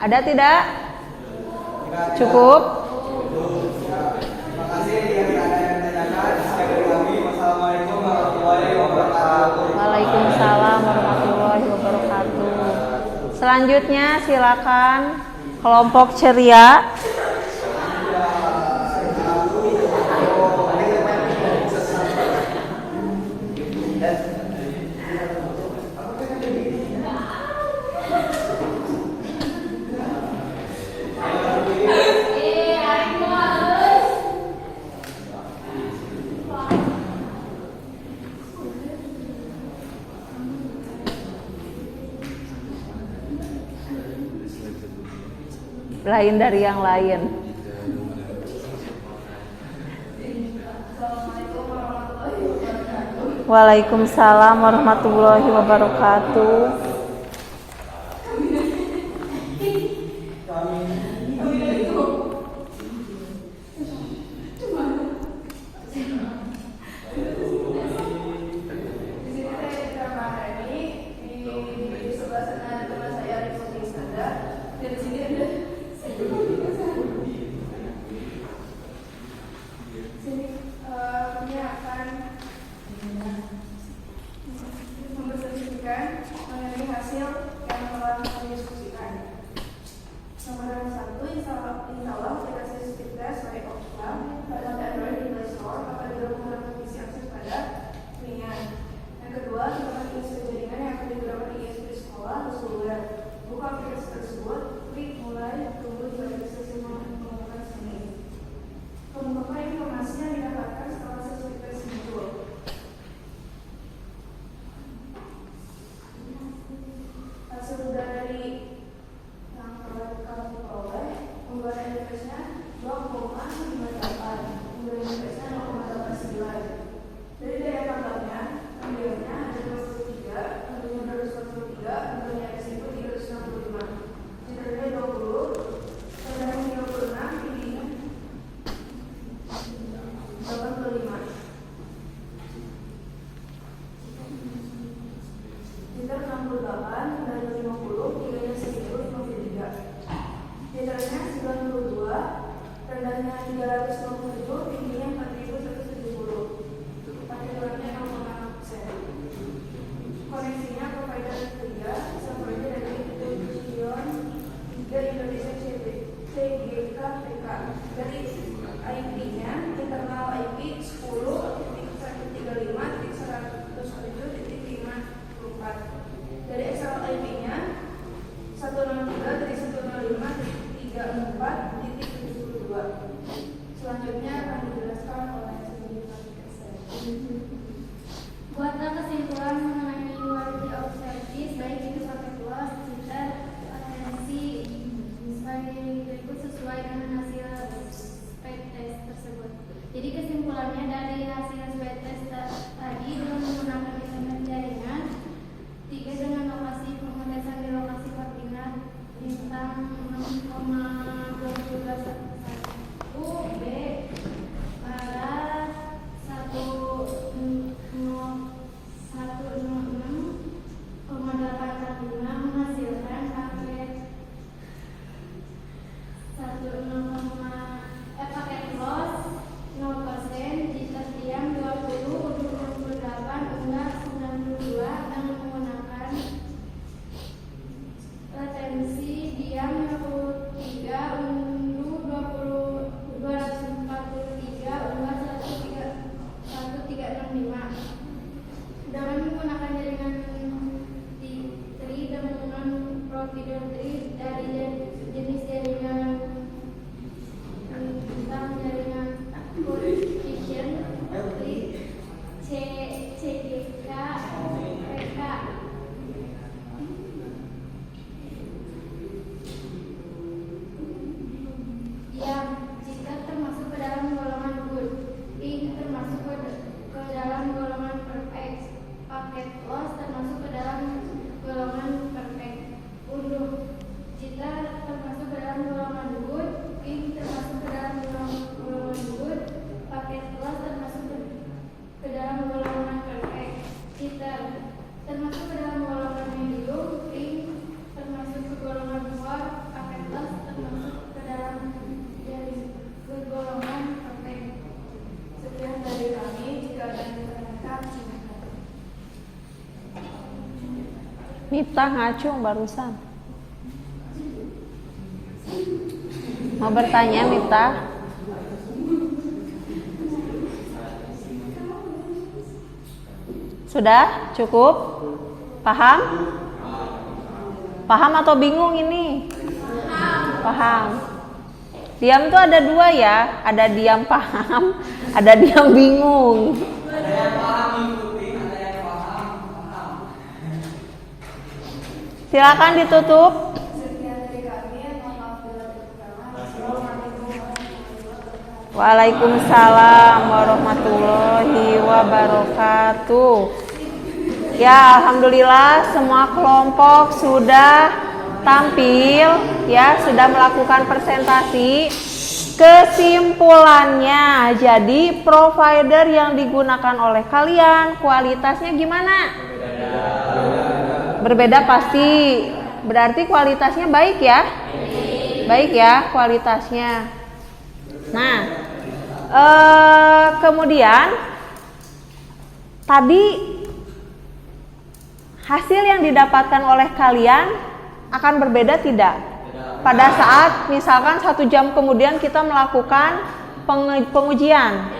Speaker 1: Ada tidak? Cukup?
Speaker 7: Terima kasih yang ada yang ditanyakan. Sekali lagi, Wassalamualaikum warahmatullahi wabarakatuh.
Speaker 1: Waalaikumsalam warahmatullahi wabarakatuh. Selanjutnya silakan kelompok ceria. Lain dari yang lain. Waalaikumsalam warahmatullahi wabarakatuh.
Speaker 9: Mengenai hasil yang telah kami diskusikan. Nomor 1, insya Allah aplikasi Stickers sebagai offline pada Android di Play Store apabila menggunakan PC akses pada ringan. Yang kedua, gunakan ISP jaringan yang akan digunakan di ISP sekolah atau seluler. Buka aplikasi tersebut, klik mulai, tunggu jika ada sesi menggunakan sini. Kemukakan informasi yang didapatkan setelah sesi Stickers muncul. Hasil dari yang kami peroleh, pembuatan interface-nya 2,58, pembuatan interface-nya 0,89. Dari daya tambahnya, ambilnya ada 23, ambilnya 243, ambilnya S1 365. Jika 20, rendahnya 36, tingginya 85. Jika 68 dari 50, tingginya 1053. Jika 92, rendahnya 357, tingginya 4170. Partikelnya 0,6%. Koneksinya provider 3, servernya dari Tujuan 3 Indonesia CGK PK. Dari IP-nya, internal IP 10.135.107.54. Dari external IP-nya 163.105.34.72. Selanjutnya akan dijelaskan oleh Sendiri
Speaker 4: Buatlah kesimpulan mengenai quality of service baik itu faktual, sekitar, atensi sebagai berikut sesuai dengan hasil spek test tersebut. Jadi kesimpulannya dari hasil spek test tadi dengan menggunakan internet jaringan 3 dengan lokasi pengetesan di lokasi koordinat bintang 6,12 B barat 106,845 menghasilkan paket paket loss 0%, jitter diam 20 untuk 68 unggah 92 dengan menggunakan latensi diam 53 unduh 243 unggah 1365 dengan menggunakan jaringan T3 dengan provider 3 dari jenis jaringan
Speaker 1: Miftah ngacung barusan. Mau bertanya Miftah? Sudah? Cukup? Paham? Paham atau bingung ini? Paham. Diam tuh ada dua ya, ada diam paham, ada diam bingung.
Speaker 7: Ada yang paham mengikuti, ada yang paham.
Speaker 1: Silakan ditutup.
Speaker 9: Sekian dari kami, mohon maaf bila berkekurangan. Assalamualaikum warahmatullahi wabarakatuh.
Speaker 1: Waalaikumsalam warahmatullahi wabarakatuh. Ya, alhamdulillah semua kelompok sudah tampil ya, sudah melakukan presentasi. Kesimpulannya, jadi provider yang digunakan oleh kalian kualitasnya gimana? Berbeda pasti. Berarti kualitasnya baik ya? Baik ya kualitasnya. Nah, kemudian tadi hasil yang didapatkan oleh kalian akan berbeda tidak? Pada saat misalkan 1 jam kemudian kita melakukan pengujian.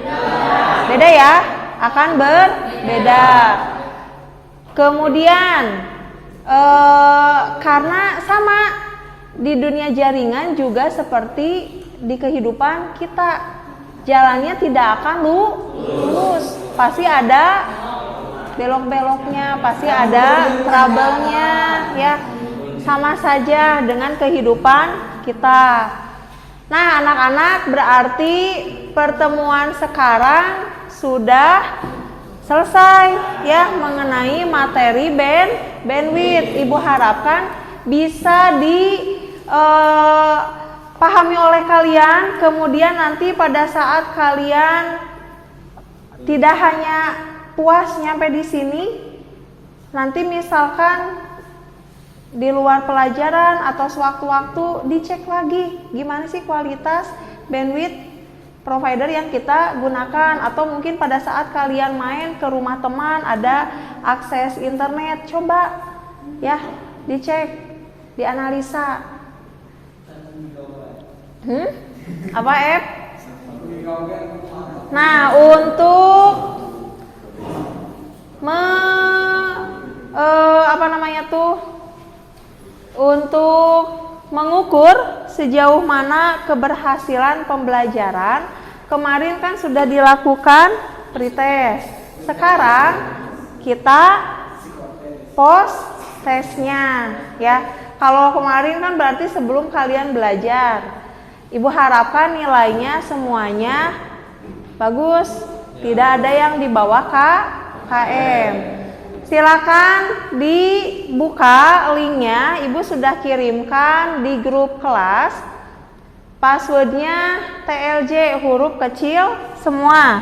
Speaker 1: Beda ya? Akan berbeda. Kemudian karena sama di dunia jaringan juga seperti di kehidupan kita, jalannya tidak akan lurus. Pasti ada belok-beloknya, pasti ada trouble-nya ya. Sama saja dengan kehidupan kita. Nah, anak-anak, berarti pertemuan sekarang sudah selesai ya mengenai materi bandwidth. Ibu harapkan bisa dipahami oleh kalian. Kemudian nanti pada saat kalian tidak hanya puas nyampe di sini, nanti misalkan di luar pelajaran atau sewaktu-waktu dicek lagi gimana sih kualitas bandwidth provider yang kita gunakan, atau mungkin pada saat kalian main ke rumah teman ada akses internet, coba ya dicek, dianalisa. Apa Ep? Nah, untuk untuk mengukur sejauh mana keberhasilan pembelajaran, kemarin kan sudah dilakukan pretest. Sekarang kita post testnya ya. Kalau kemarin kan berarti sebelum kalian belajar. Ibu harapkan nilainya semuanya bagus, tidak ada yang di bawah KM. Silakan dibuka linknya, Ibu sudah kirimkan di grup kelas. Passwordnya TLJ huruf kecil semua.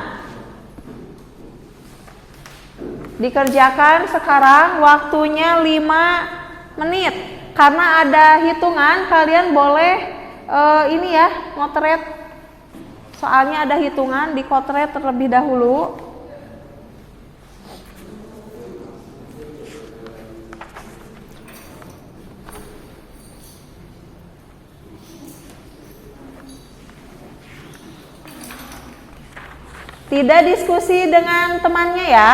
Speaker 1: Dikerjakan sekarang, waktunya 5 menit. Karena ada hitungan, kalian boleh ini ya, motret. Soalnya ada hitungan, dikotret terlebih dahulu. Tidak diskusi dengan temannya ya.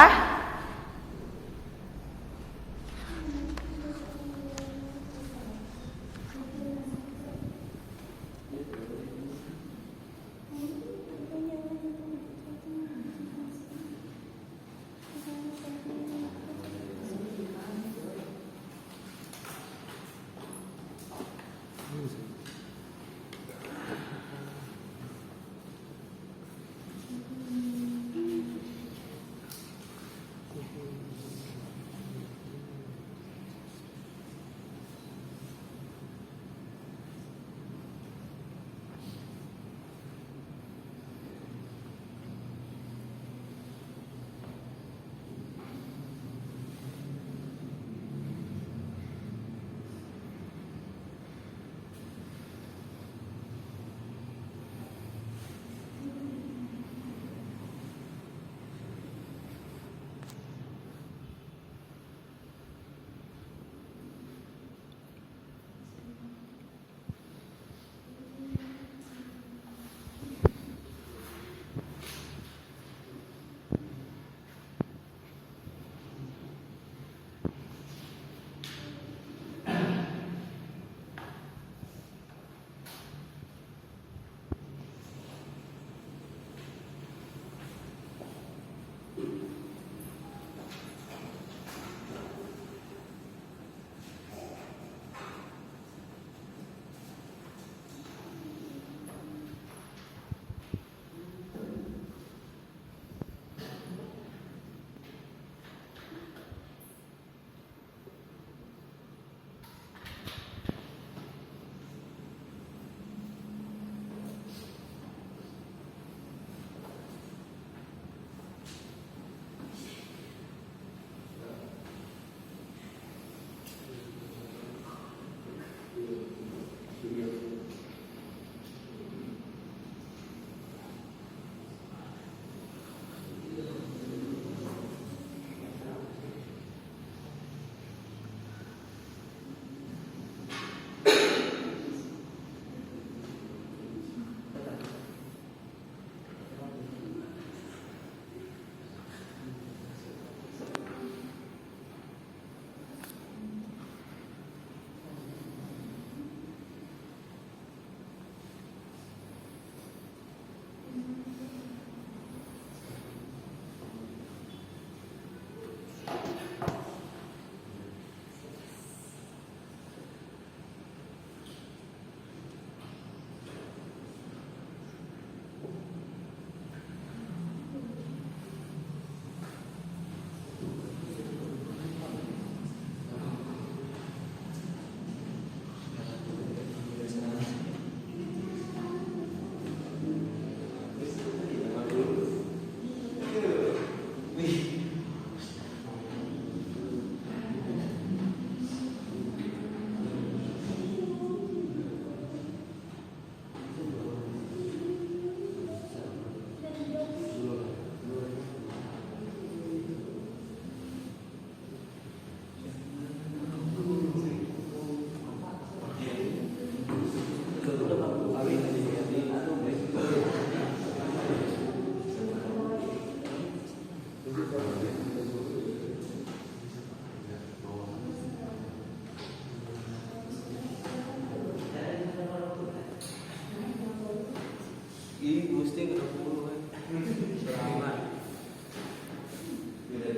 Speaker 5: Ih, Gusti ke 20 kan. Gimana?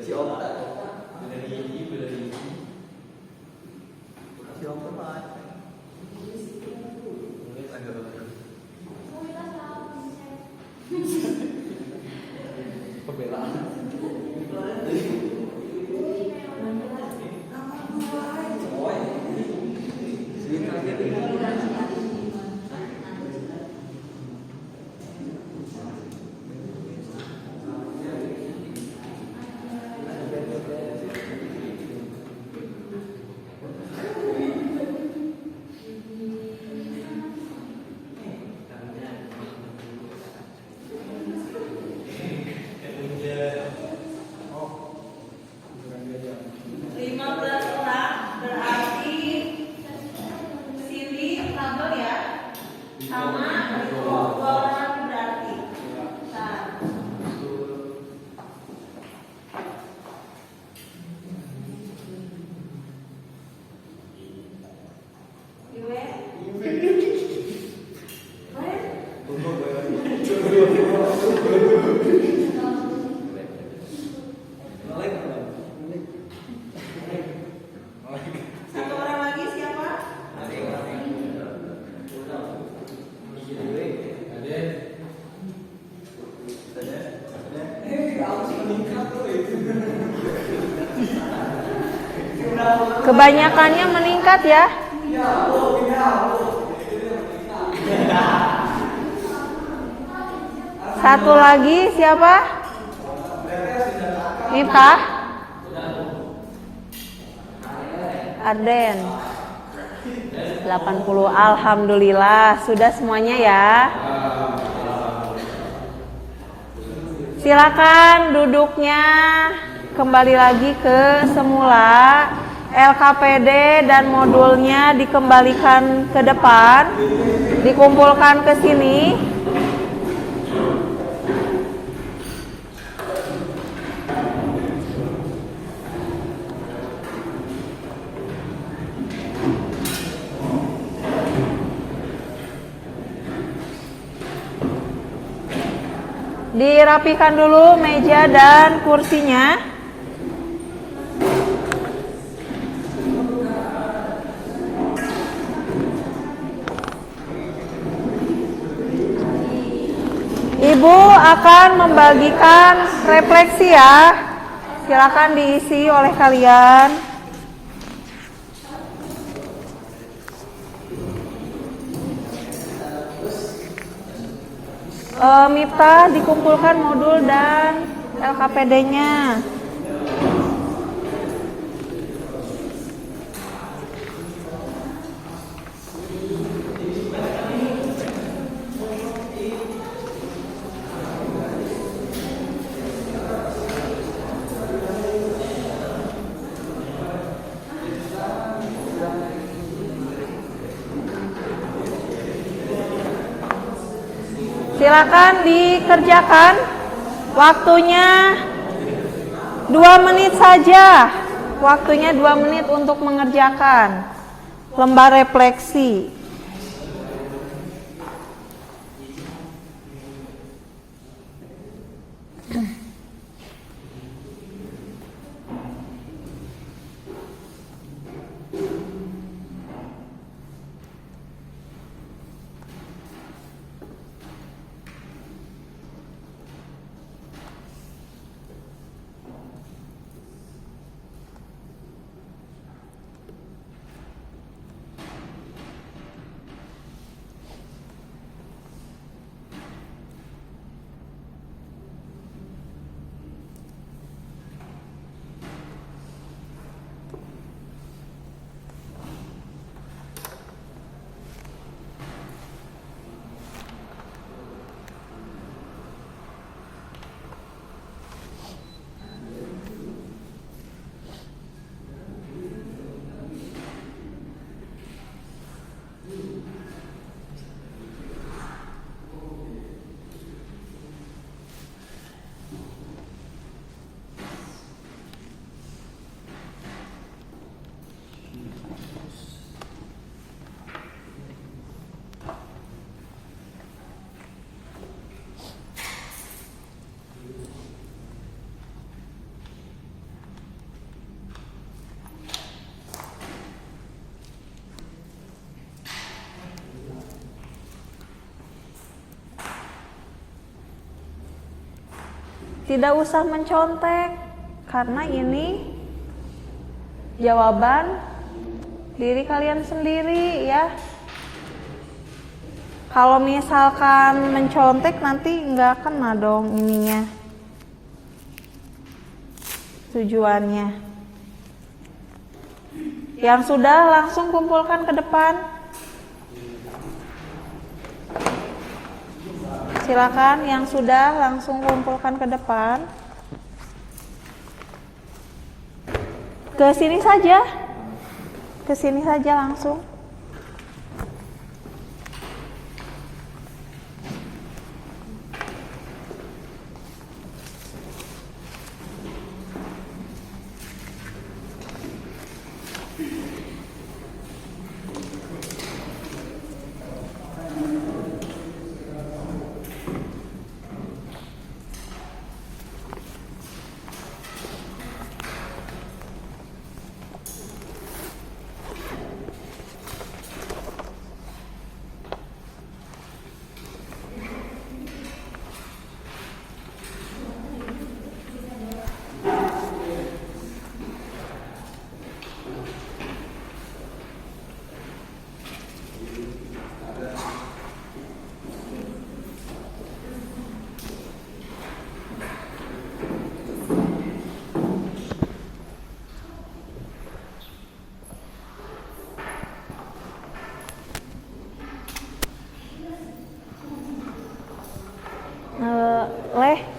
Speaker 5: Si Opta. Beda di si Opta mah. Pembelaan.
Speaker 3: Satu orang lagi siapa?
Speaker 1: Kebanyakannya meningkat ya. Satu lagi siapa? Miftah? Arden. 80. Alhamdulillah, sudah semuanya ya. Silakan duduknya kembali lagi ke semula. LKPD dan modulnya dikembalikan ke depan, dikumpulkan ke sini. Dirapikan dulu meja dan kursinya. Ibu akan membagikan refleksi ya. Silakan diisi oleh kalian. Miftah dikumpulkan modul dan LKPD-nya. Silakan dikerjakan. Waktunya 2 menit saja. Waktunya 2 menit untuk mengerjakan lembar refleksi. Tidak usah mencontek karena ini jawaban diri kalian sendiri ya. Kalau misalkan mencontek nanti nggak kena dong ininya, tujuannya. Yang sudah langsung kumpulkan ke depan. Silakan yang sudah langsung kumpulkan ke depan. Ke sini saja. Ke sini saja langsung.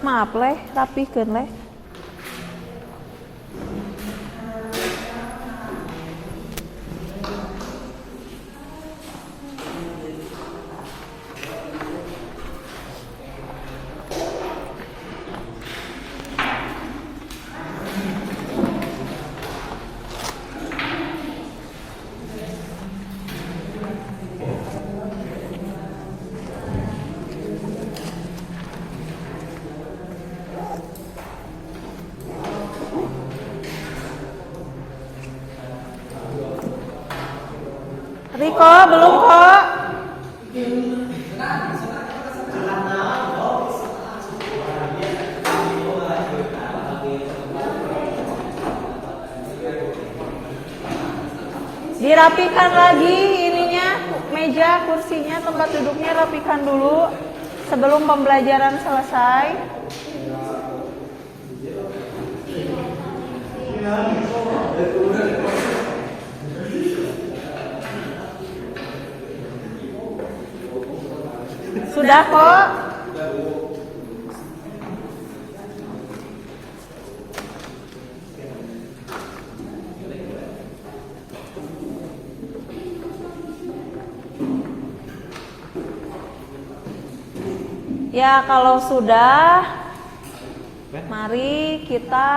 Speaker 1: Maaf leh, rapihkeun leh. Riko, belum kok. Dirapikan lagi ininya, meja, kursinya, tempat duduknya rapikan dulu sebelum pembelajaran selesai. Sudah kok. Ya, kalau sudah, mari kita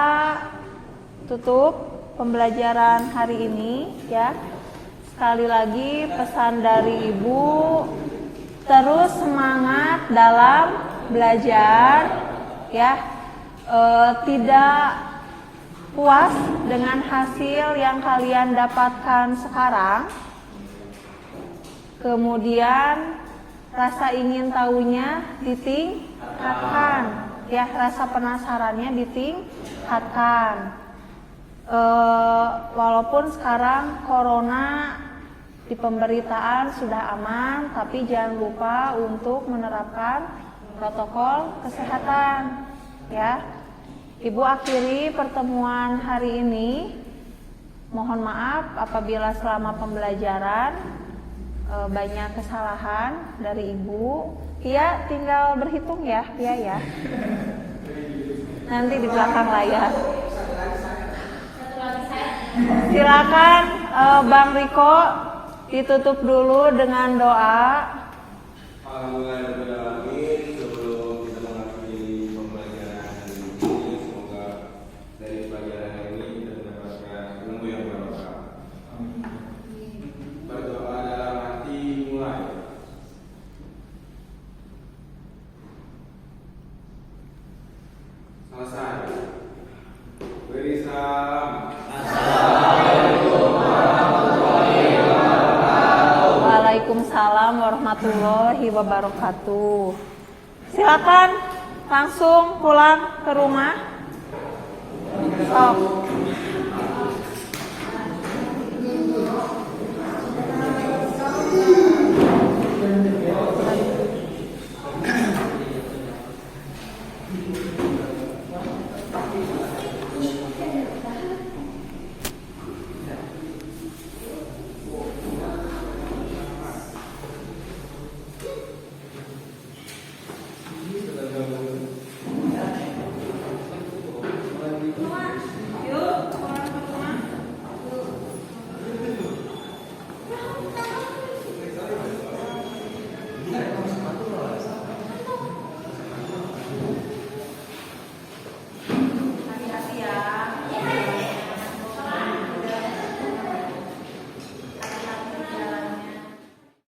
Speaker 1: tutup pembelajaran hari ini ya. Sekali lagi pesan dari Ibu, terus semangat dalam belajar ya. Tidak puas dengan hasil yang kalian dapatkan sekarang, kemudian rasa ingin tahunya ditingkatkan ya, rasa penasarannya ditingkatkan. Walaupun sekarang corona di pemberitaan sudah aman, tapi jangan lupa untuk menerapkan protokol kesehatan ya. Ibu akhiri pertemuan hari ini. Mohon maaf apabila selama pembelajaran banyak kesalahan dari Ibu. Iya, tinggal berhitung ya, iya ya. Nanti di belakang layar. Silakan Bang Riko ditutup dulu dengan doa.
Speaker 10: Alhamdulillahirrahmanirrahim. Sebelum kita mengakhiri pembelajaran hari ini, semoga dari pelajaran ini kita mendapatkan ilmu yang barokah. Berdoa dalam hati mulai. Selesai. Beri salam.
Speaker 1: Waalaikumsalam warahmatullahi wabarakatuh. Silakan langsung pulang ke rumah? Sok.